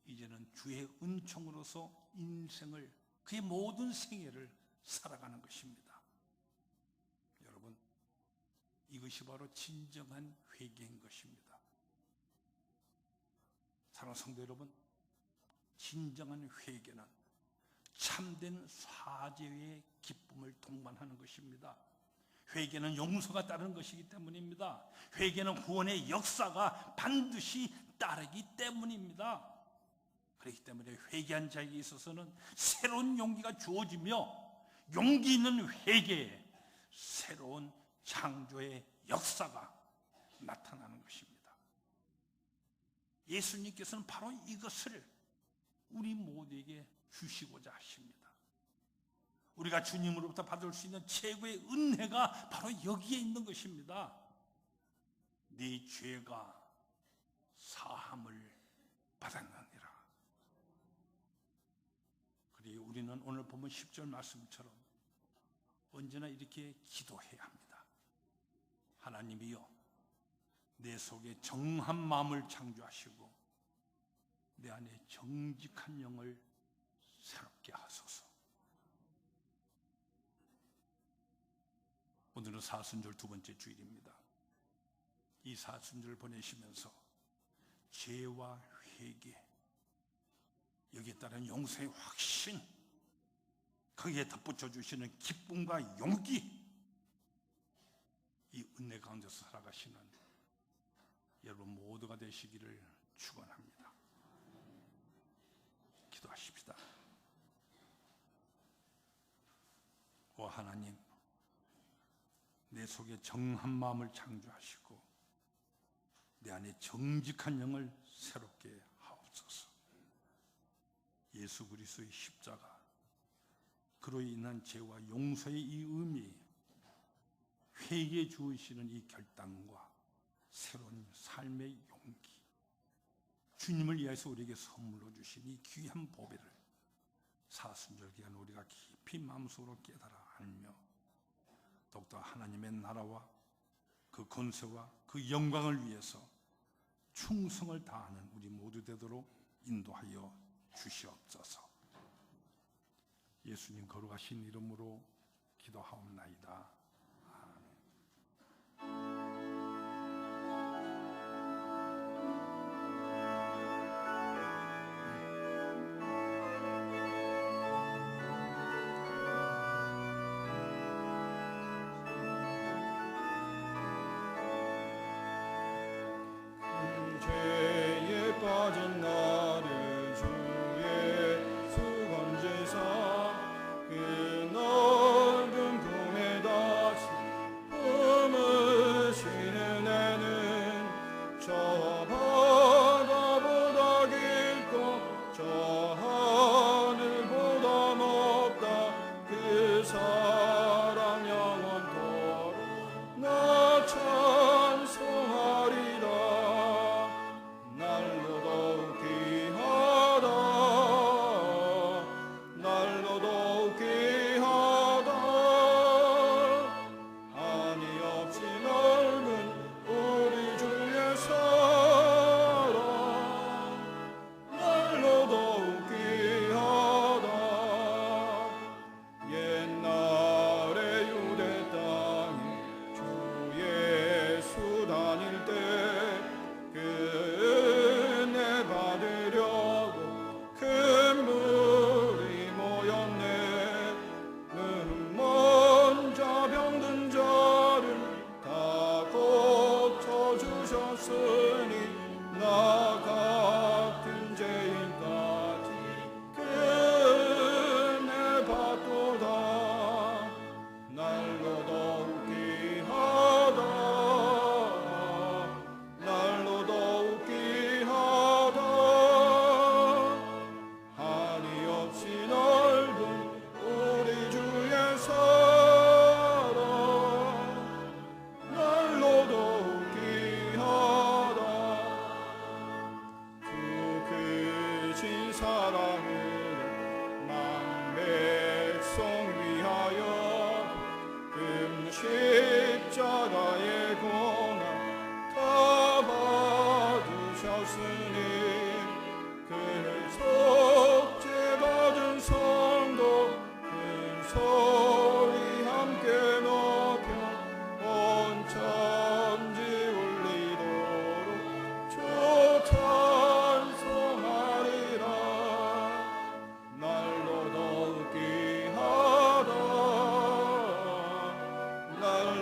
이제는 주의 은총으로서 인생을, 그의 모든 생애를 살아가는 것입니다. 여러분, 이것이 바로 진정한 회개인 것입니다. 사랑하는 성도 여러분, 진정한 회개는 참된 사죄의 기쁨을 동반하는 것입니다. 회개는 용서가 따르는 것이기 때문입니다. 회개는 구원의 역사가 반드시 따르기 때문입니다. 그렇기 때문에 회개한 자에게 있어서는 새로운 용기가 주어지며 용기 있는 회개에 새로운 창조의 역사가 나타나는 것입니다. 예수님께서는 바로 이것을 우리 모두에게 주시고자 하십니다. 우리가 주님으로부터 받을 수 있는 최고의 은혜가 바로 여기에 있는 것입니다. 네 죄가 사함을 받았느니라. 그리고 우리는 오늘 보면 10절 말씀처럼 언제나 이렇게 기도해야 합니다. 하나님이여, 내 속에 정한 마음을 창조하시고 내 안에 정직한 영을 새롭게 하소서. 오늘은 사순절 두 번째 주일입니다. 이 사순절을 보내시면서 죄와 회개, 여기에 따른 용서의 확신, 거기에 덧붙여 주시는 기쁨과 용기, 이 은혜 가운데서 살아가시는 여러분 모두가 되시기를 축원합니다. 기도하십시다. 오 하나님, 내 속에 정한 마음을 창조하시고 내 안에 정직한 영을 새롭게 하옵소서. 예수 그리스도의 십자가, 그로 인한 죄와 용서의 이 의미, 회개해 주시는 이 결단과 새로운 삶의 용기, 주님을 위해서 우리에게 선물로 주신 이 귀한 보배를 사순절 기간 우리가 깊이 마음속으로 깨달아 알며 더욱더 하나님의 나라와 그 권세와 그 영광을 위해서 충성을 다하는 우리 모두 되도록 인도하여 주시옵소서. 예수님 거룩하신 이름으로 기도하옵나이다. 죄에 빠진 나를 주의 수건지사 그 넓은 품에 다시 품으시옵소서. 사랑으로 만백성 위하여 십자가의 고난 다 받으셨으니 그 속죄 받은 성도 큰 소리 함께 높여 온 천지 울리도록 주 찬송하리라. 날로 더 귀하다 날로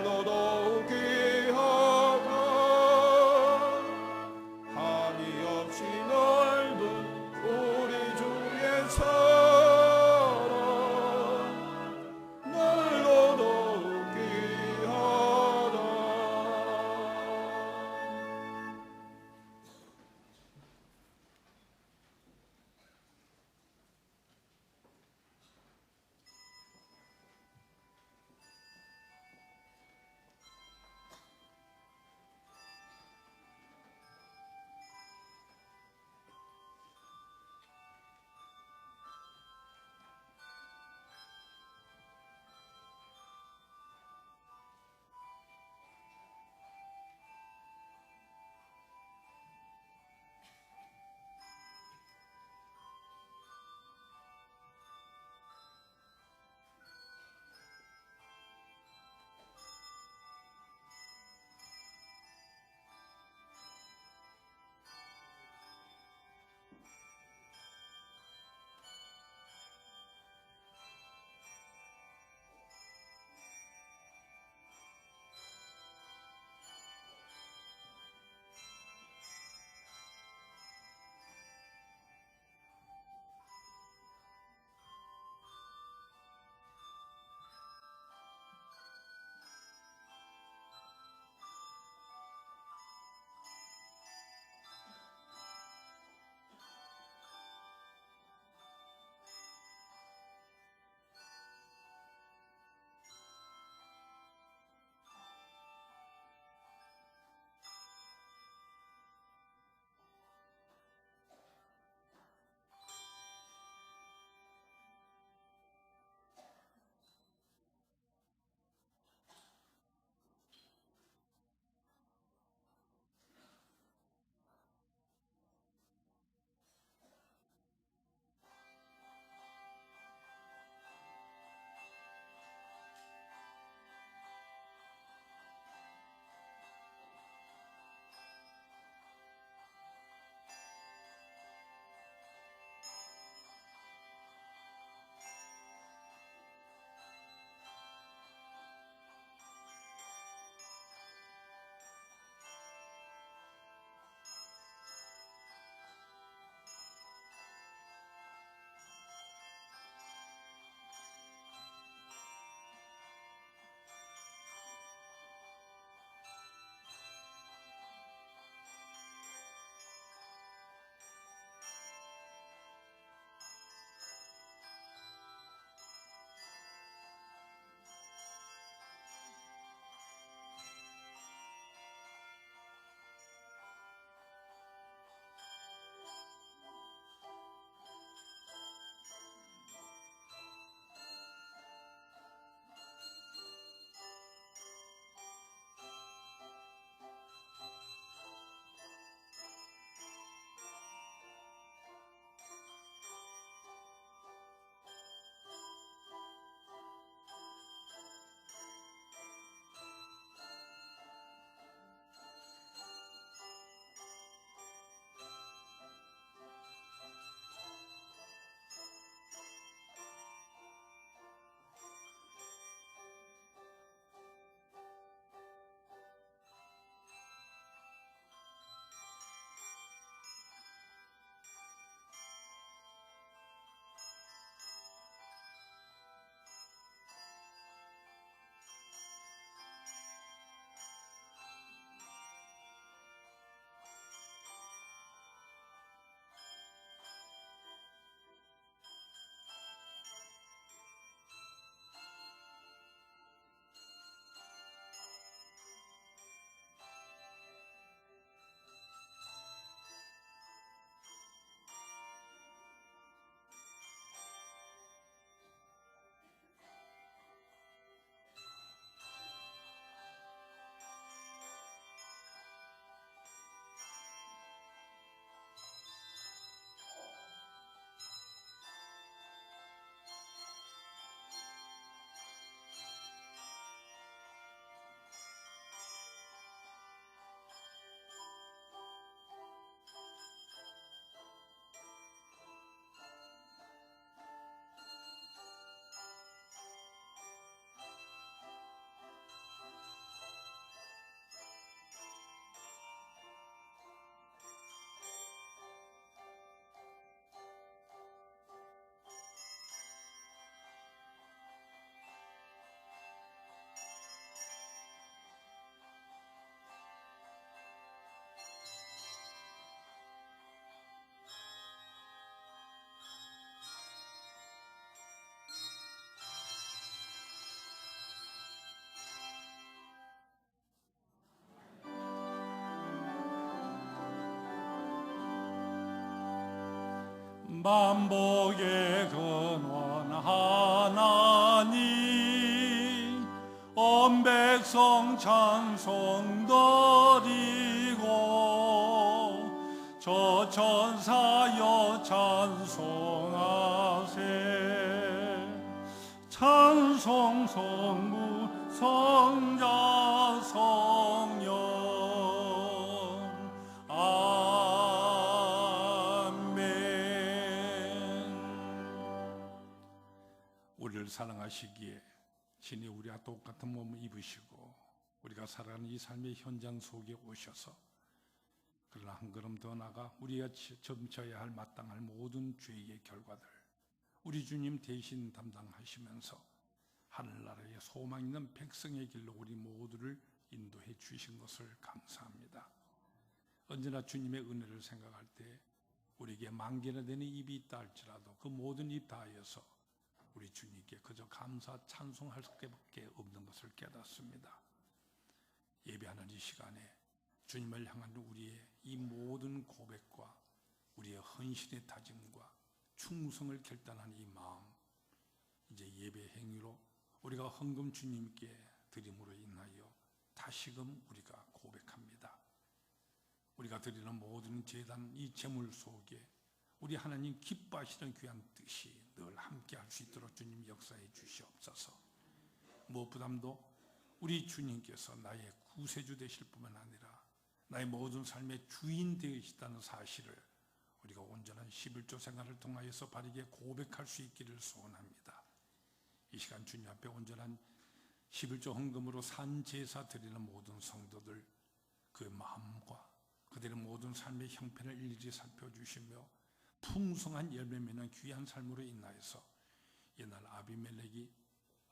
만복의 근원 하나님 온 백성 찬송 드리고 저 천사여 찬송하세 찬송 성부 성자 성령 아멘. 우리를 사랑하시기에 신이 우리와 똑같은 몸을 입으시고 우리가 살아가는 이 삶의 현장 속에 오셔서 그러나 한 걸음 더 나가 우리가 점쳐야 할 마땅할 모든 죄의 결과들 우리 주님 대신 담당하시면서 하늘나라에 소망 있는 백성의 길로 우리 모두를 인도해 주신 것을 감사합니다. 언제나 주님의 은혜를 생각할 때 우리에게 만 개나 되는 입이 있다 할지라도 그 모든 입 다하여서 우리 주님께 그저 감사 찬송할 수밖에 없는 것을 깨닫습니다. 예배하는 이 시간에 주님을 향한 우리의 이 모든 고백과 우리의 헌신의 다짐과 충성을 결단한 이 마음, 이제 예배 행위로 우리가 헌금 주님께 드림으로 인하여 다시금 우리가 고백합니다. 우리가 드리는 모든 제단 이 제물 속에 우리 하나님 기뻐하시는 귀한 뜻이 늘 함께 할 수 있도록 주님 역사해 주시옵소서. 무엇보다도 우리 주님께서 나의 구세주 되실 뿐만 아니라 나의 모든 삶의 주인 되시다는 사실을 우리가 온전한 11조 생활을 통하여서 바르게 고백할 수 있기를 소원합니다. 이 시간 주님 앞에 온전한 11조 헌금으로 산 제사 드리는 모든 성도들 그 마음과 그들의 모든 삶의 형편을 일일이 살펴주시며 풍성한 열매 맺는 귀한 삶으로 인하여서 옛날 아비멜렉이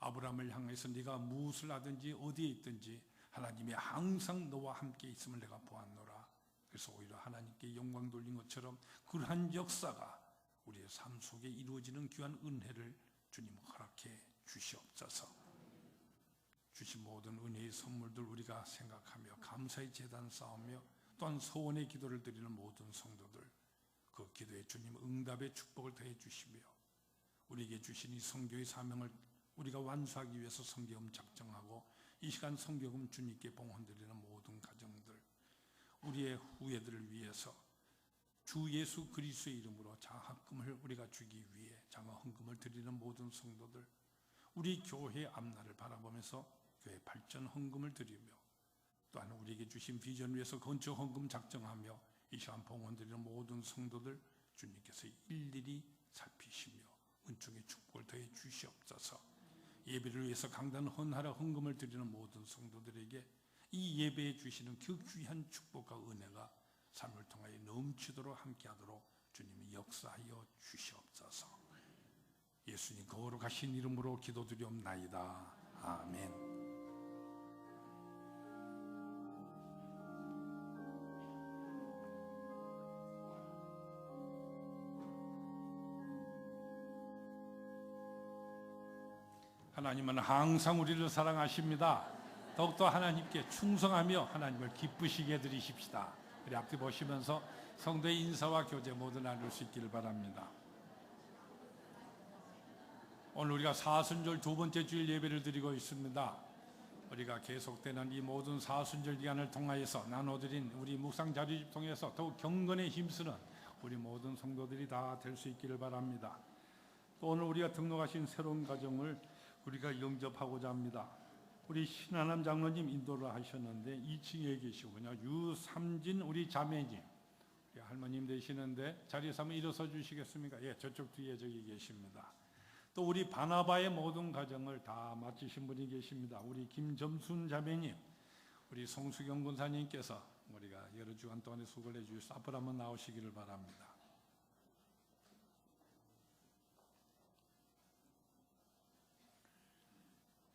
아브라함을 향해서 네가 무엇을 하든지 어디에 있든지 하나님이 항상 너와 함께 있음을 내가 보았노라. 그래서 오히려 하나님께 영광 돌린 것처럼 그러한 역사가 우리의 삶 속에 이루어지는 귀한 은혜를 주님 허락해 주시옵소서. 주신 모든 은혜의 선물들 우리가 생각하며 감사의 제단 쌓으며 또한 소원의 기도를 드리는 모든 성도들 그 기도에 주님 응답의 축복을 더해 주시며 우리에게 주신 이 선교의 사명을 우리가 완수하기 위해서 선교금 작정하고 이 시간 선교금 주님께 봉헌드리는 모든 가정들 우리의 후예들을 위해서 주 예수 그리스도의 이름으로 장학금을 우리가 주기 위해 장학헌금을 드리는 모든 성도들 우리 교회 앞날을 바라보면서 교회 발전 헌금을 드리며 또한 우리에게 주신 비전을 위해서 건축 헌금 작정하며 이 시간 봉헌드리는 모든 성도들 주님께서 일일이 살피시며 은총의 축복을 더해 주시옵소서. 예배를 위해서 강단 헌하라 헌금을 드리는 모든 성도들에게 이 예배에 주시는 그 귀한 축복과 은혜가 삶을 통하여 넘치도록 함께하도록 주님이 역사하여 주시옵소서. 예수님 거룩하신 이름으로 기도드리옵나이다. 아멘. 하나님은 항상 우리를 사랑하십니다. 더욱더 하나님께 충성하며 하나님을 기쁘시게 해드리십시다. 우리 앞뒤 보시면서 성도의 인사와 교제 모두 나눌 수 있기를 바랍니다. 오늘 우리가 사순절 두 번째 주일 예배를 드리고 있습니다. 우리가 계속되는 이 모든 사순절 기간을 통하여서 나눠드린 우리 묵상 자료집 통해서 더욱 경건에 힘쓰는 우리 모든 성도들이 다 될 수 있기를 바랍니다. 또 오늘 우리가 등록하신 새로운 가정을 우리가 영접하고자 합니다. 우리 신하남 장로님 인도를 하셨는데 2층에 계시군요. 유삼진 우리 자매님 우리 할머님 되시는데 자리에서 한번 일어서 주시겠습니까? 예, 저쪽 뒤에 저기 계십니다. 또 우리 바나바의 모든 가정을 다 마치신 분이 계십니다. 우리 김점순 자매님, 우리 송수경 군사님께서 우리가 여러 주간 동안에 수고를 해주셔서 앞으로 한번 나오시기를 바랍니다.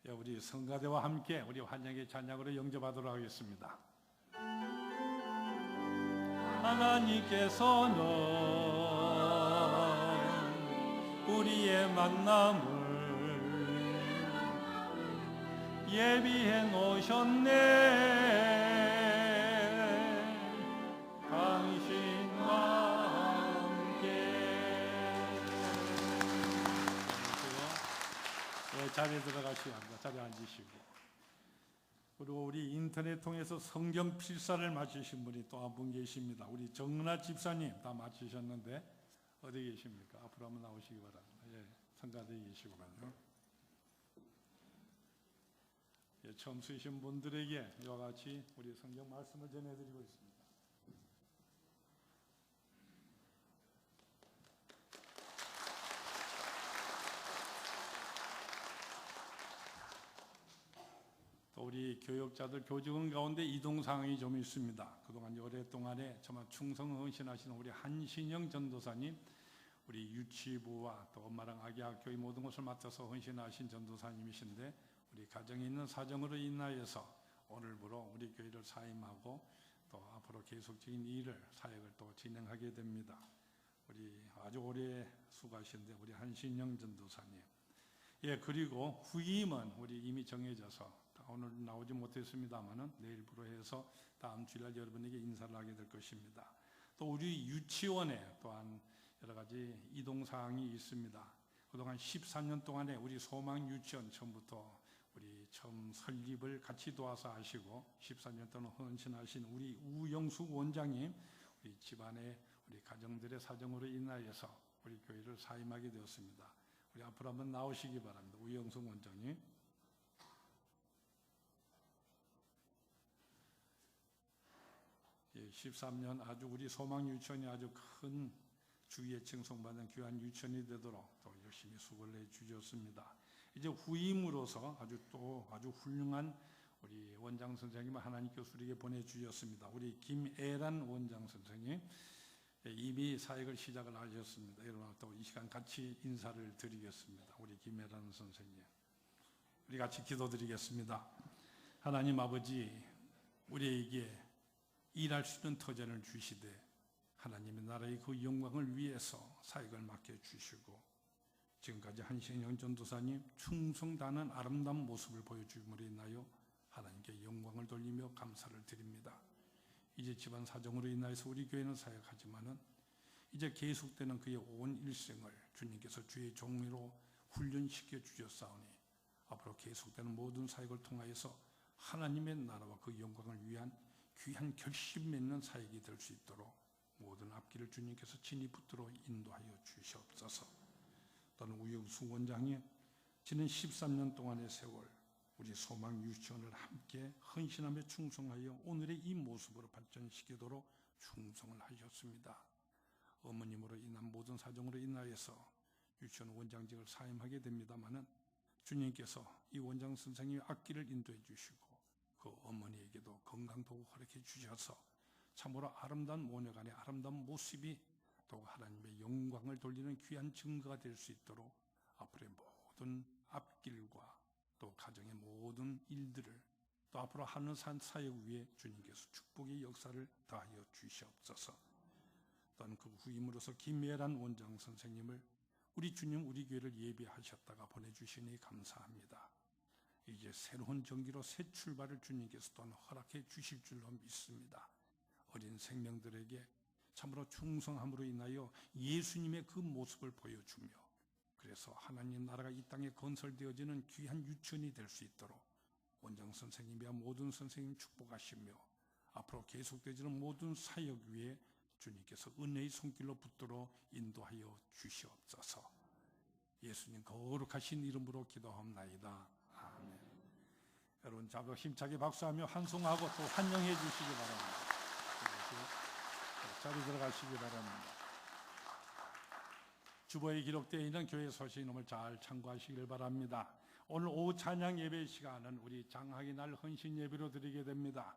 우리 성가대와 함께 우리 환영의 찬양으로 영접하도록 하겠습니다. 하나님께서는 우리의 만남을 예비해 놓으셨네. 당신과 함께 자리에 들어가시기 바랍니다. 자리에 앉으시고. 그리고 우리 인터넷 통해서 성경 필사를 마치신 분이 또 한 분 계십니다. 우리 정은아 집사님 다 마치셨는데 어디 계십니까? 앞으로 한번 나오시기 바랍니다. 예, 성가대에 계시구만요. 예, 처음 쓰신 분들에게 이와 같이 우리 성경 말씀을 전해드리고 있습니다. 또 우리 교역자들 교직원 가운데 이동 사항이 좀 있습니다. 그동안 오랫동안에 정말 충성 헌신하시는 우리 한신영 전도사님, 우리 유치부와 또 엄마랑 아기 학교의 모든 것을 맡아서 헌신하신 전도사님이신데 우리 가정에 있는 사정으로 인하여서 오늘부로 우리 교회를 사임하고 또 앞으로 계속적인 일을 사역을 또 진행하게 됩니다. 우리 아주 오래 수고하신데 우리 한신영 전도사님. 예, 그리고 후임은 우리 이미 정해져서 오늘 나오지 못했습니다만은 내일부로 해서 다음 주일날 여러분에게 인사를 하게 될 것입니다. 또 우리 유치원에 또한 여러 가지 이동 사항이 있습니다. 그동안 13년 동안에 우리 소망 유치원 처음부터 우리 처음 설립을 같이 도와서 하시고 14년 동안 헌신하신 우리 우영수 원장님, 우리 집안의 우리 가정들의 사정으로 인하여서 우리 교회를 사임하게 되었습니다. 우리 앞으로 한번 나오시기 바랍니다. 우영수 원장님. 예, 13년 아주 우리 소망 유치원이 아주 큰 주위에 칭송받는 귀한 유치원이 되도록 또 열심히 수고를 해 주셨습니다. 이제 후임으로서 아주 훌륭한 우리 원장 선생님을 하나님께서 우리에게 보내주셨습니다. 우리 김애란 원장 선생님, 이미 사역을 시작을 하셨습니다. 여러분 또 이 시간 같이 인사를 드리겠습니다. 우리 김애란 선생님, 우리 같이 기도드리겠습니다. 하나님 아버지, 우리에게 일할 수 있는 터전을 주시되 하나님의 나라의 그 영광을 위해서 사역을 맡겨주시고 지금까지 한신영 전도사님 충성 다하는 아름다운 모습을 보여줌으로 인하여 하나님께 영광을 돌리며 감사를 드립니다. 이제 집안 사정으로 인하여서 우리 교회는 사역하지만은 이제 계속되는 그의 온 일생을 주님께서 주의 종으로 훈련시켜 주셨사오니 앞으로 계속되는 모든 사역을 통하여서 하나님의 나라와 그 영광을 위한 귀한 결심 맺는 사역이 될 수 있도록 모든 앞길을 주님께서 친히 붙들어 인도하여 주시옵소서. 또는 우영수 원장님, 지난 13년 동안의 세월 우리 소망 유치원을 함께 헌신하며 충성하여 오늘의 이 모습으로 발전시키도록 충성을 하셨습니다. 어머님으로 인한 모든 사정으로 인하여서 유치원 원장직을 사임하게 됩니다마는 주님께서 이 원장 선생님의 앞길을 인도해 주시고 그 어머니에게도 건강도 허락해 주셔서 참으로 아름다운 모녀간의 아름다운 모습이 또 하나님의 영광을 돌리는 귀한 증거가 될 수 있도록 앞으로의 모든 앞길과 또 가정의 모든 일들을 또 앞으로 하는 사역 위에 주님께서 축복의 역사를 다하여 주시옵소서. 또한 그 후임으로서 김예란 원장 선생님을 우리 주님 우리 교회를 예비하셨다가 보내주시니 감사합니다. 이제 새로운 정기로 새 출발을 주님께서 또한 허락해 주실 줄로 믿습니다. 어린 생명들에게 참으로 충성함으로 인하여 예수님의 그 모습을 보여주며 그래서 하나님 나라가 이 땅에 건설되어지는 귀한 유치원이 될 수 있도록 원장 선생님이야 모든 선생님 축복하시며 앞으로 계속되어지는 모든 사역 위에 주님께서 은혜의 손길로 붙들어 인도하여 주시옵소서. 예수님 거룩하신 이름으로 기도합나이다. 아멘. 여러분 자고 힘차게 박수하며 환송하고 또 환영해 주시기 바랍니다. 자리 들어가시기 바랍니다. 주보에 기록되어 있는 교회 소식임을 잘 참고하시길 바랍니다. 오늘 오후 찬양 예배 시간은 우리 장학의 날 헌신 예배로 드리게 됩니다.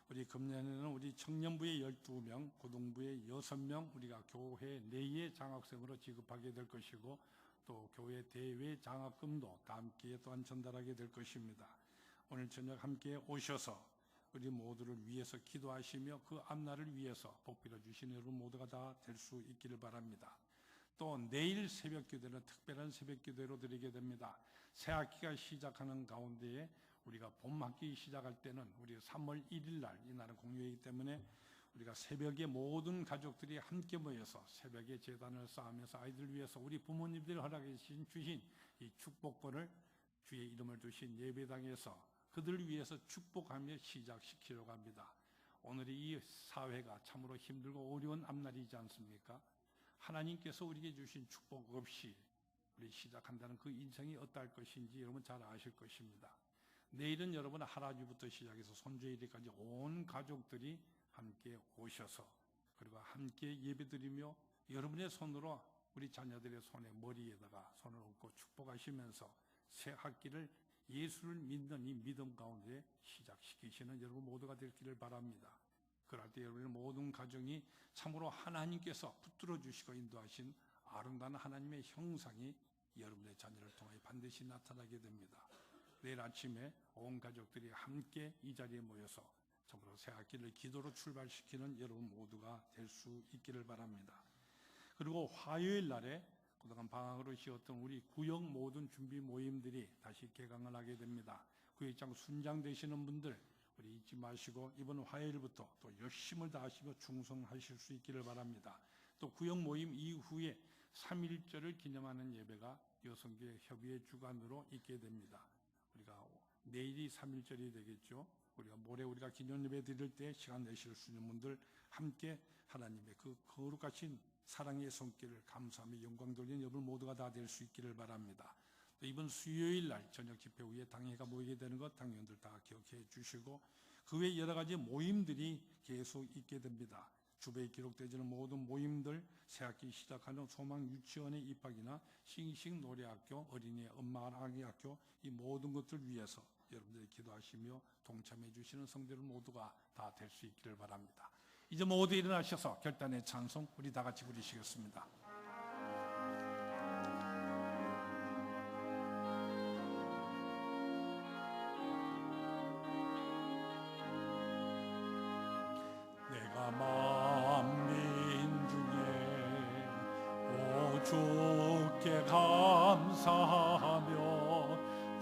우리 금년에는 우리 청년부에 12명, 고등부에 6명 우리가 교회 내의 장학생으로 지급하게 될 것이고 또 교회 대외 장학금도 다음 기회에 또한 전달하게 될 것입니다. 오늘 저녁 함께 오셔서 우리 모두를 위해서 기도하시며 그 앞날을 위해서 복빌어 주시는 여러분 모두가 다 될 수 있기를 바랍니다. 또 내일 새벽 기도는 특별한 새벽 기도로 드리게 됩니다. 새 학기가 시작하는 가운데에 우리가 봄 학기 시작할 때는 우리 3월 1일 날 이날은 공휴일이기 때문에 우리가 새벽에 모든 가족들이 함께 모여서 새벽에 제단을 쌓으면서 아이들 위해서 우리 부모님들 허락해 주신 이 축복권을 주의 이름을 두신 예배당에서 그들을 위해서 축복하며 시작시키려고 합니다. 오늘이 이 사회가 참으로 힘들고 어려운 앞날이지 않습니까? 하나님께서 우리에게 주신 축복 없이 우리 시작한다는 그 인생이 어떠할 것인지 여러분 잘 아실 것입니다. 내일은 여러분 할아버지부터 시작해서 손주일까지 온 가족들이 함께 오셔서 그리고 함께 예배드리며 여러분의 손으로 우리 자녀들의 손에 머리에다가 손을 얹고 축복하시면서 새 학기를 예수를 믿는 이 믿음 가운데 시작시키시는 여러분 모두가 되기를 바랍니다. 그럴 때 여러분의 모든 가정이 참으로 하나님께서 붙들어 주시고 인도하신 아름다운 하나님의 형상이 여러분의 자녀를 통해 반드시 나타나게 됩니다. 내일 아침에 온 가족들이 함께 이 자리에 모여서 참으로 새 학기를 기도로 출발시키는 여러분 모두가 될 수 있기를 바랍니다. 그리고 화요일 날에 그동안 방학으로 쉬었던 우리 구역 모든 준비 모임들이 다시 개강을 하게 됩니다. 구역장 순장 되시는 분들 우리 잊지 마시고 이번 화요일부터 또 열심을 다하시며 충성하실 수 있기를 바랍니다. 또 구역 모임 이후에 3.1절을 기념하는 예배가 여성교회 협의회 주관으로 있게 됩니다. 우리가 내일이 3.1절이 되겠죠. 우리가 모레 우리가 기념 예배 드릴 때 시간 내실 수 있는 분들 함께 하나님의 그 거룩하신 사랑의 손길을 감사하며 영광 돌리는 여러분 모두가 다 될 수 있기를 바랍니다. 또 이번 수요일 날 저녁 집회 후에 당회가 모이게 되는 것 당회원들 다 기억해 주시고 그 외 여러 가지 모임들이 계속 있게 됩니다. 주배에 기록되지는 모든 모임들, 새학기 시작하는 소망 유치원의 입학이나 싱싱 노래학교, 어린이 엄마 아기 학교 이 모든 것들 위해서 여러분들이 기도하시며 동참해 주시는 성도들 모두가 다 될 수 있기를 바랍니다. 이제 모두 일어나셔서 결단의 찬송 우리 다 같이 부르시겠습니다. 내가 만민 중에 오 주께 감사하며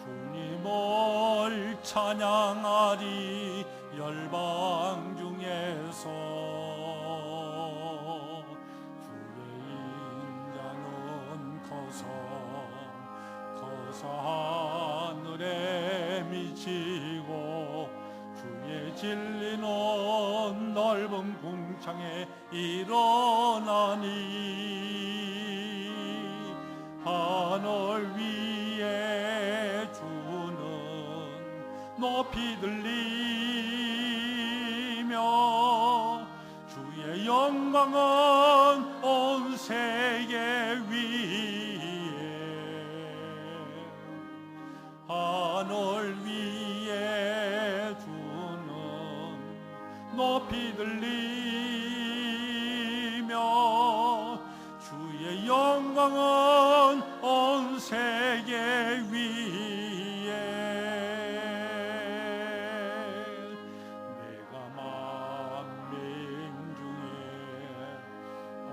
주님을 찬양하리 열방 중에서 주의 인자는 커서 하늘에 미치고 주의 진리는 넓은 궁창에 일어나니 하늘 위에 주는 높이 들리며 주의 영광은 온 세계 위에 하늘 위에 주는 높이 들리며 주의 영광은 온 세계 위에 내가 만민 중에 오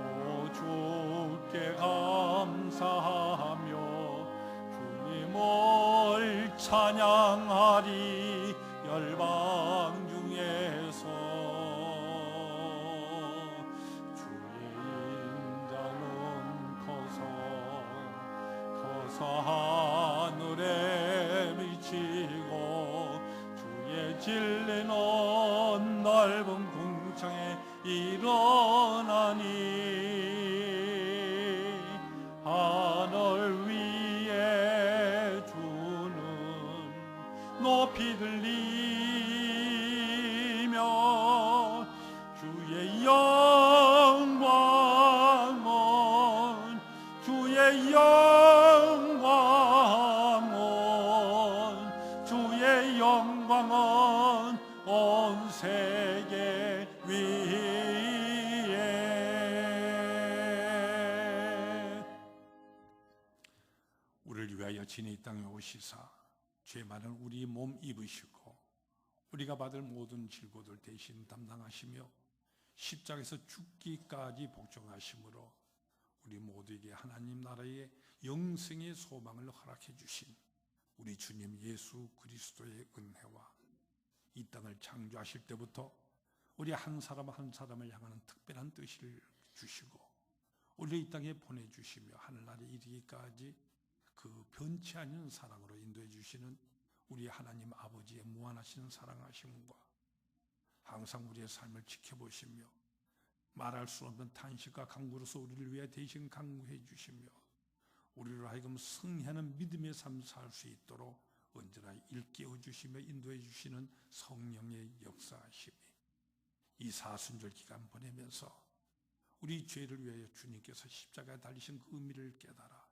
주께 감사하며 주님을 찬양하리 열방 중에서 주의 인자는 커서 하늘에 미치고 주의 진리는 넓은 궁창에 일어나니 하늘 위에 주는 높이 들리며 주의 영광은 주의 영광은 온 세계 위에 우리를 위하여 친히 이 땅에 오시사 죄 많은 우리 몸 입으시고 우리가 받을 모든 질고들 대신 담당하시며 십자가에서 죽기까지 복종하심으로 우리 모두에게 하나님 나라의 영생의 소망을 허락해 주신 우리 주님 예수 그리스도의 은혜와 이 땅을 창조하실 때부터 우리 한 사람 한 사람을 향하는 특별한 뜻을 주시고 우리 이 땅에 보내주시며 하늘나라에 이르기까지 그 변치 않는 사랑으로 인도해 주시는 우리 하나님 아버지의 무한하신 사랑하심과 항상 우리의 삶을 지켜보시며 말할 수 없는 탄식과 간구로서 우리를 위해 대신 간구해 주시며 우리로 하여금 승리하는 믿음의 삶 살 수 있도록 언제나 일깨워 주시며 인도해 주시는 성령의 역사하심이 이 사순절 기간 보내면서 우리 죄를 위하여 주님께서 십자가에 달리신 그 의미를 깨달아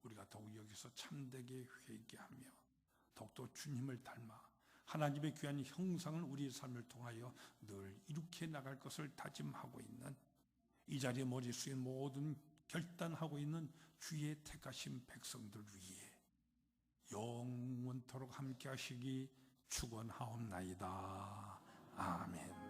우리가 더욱 여기서 참되게 회개하며 더욱더 주님을 닮아 하나님의 귀한 형상을 우리의 삶을 통하여 늘 이룩해 나갈 것을 다짐하고 있는 이 자리에 머리 숙인 모든 결단하고 있는 주의 택하신 백성들 위에 영원토록 함께 하시기 축원하옵나이다. 아멘.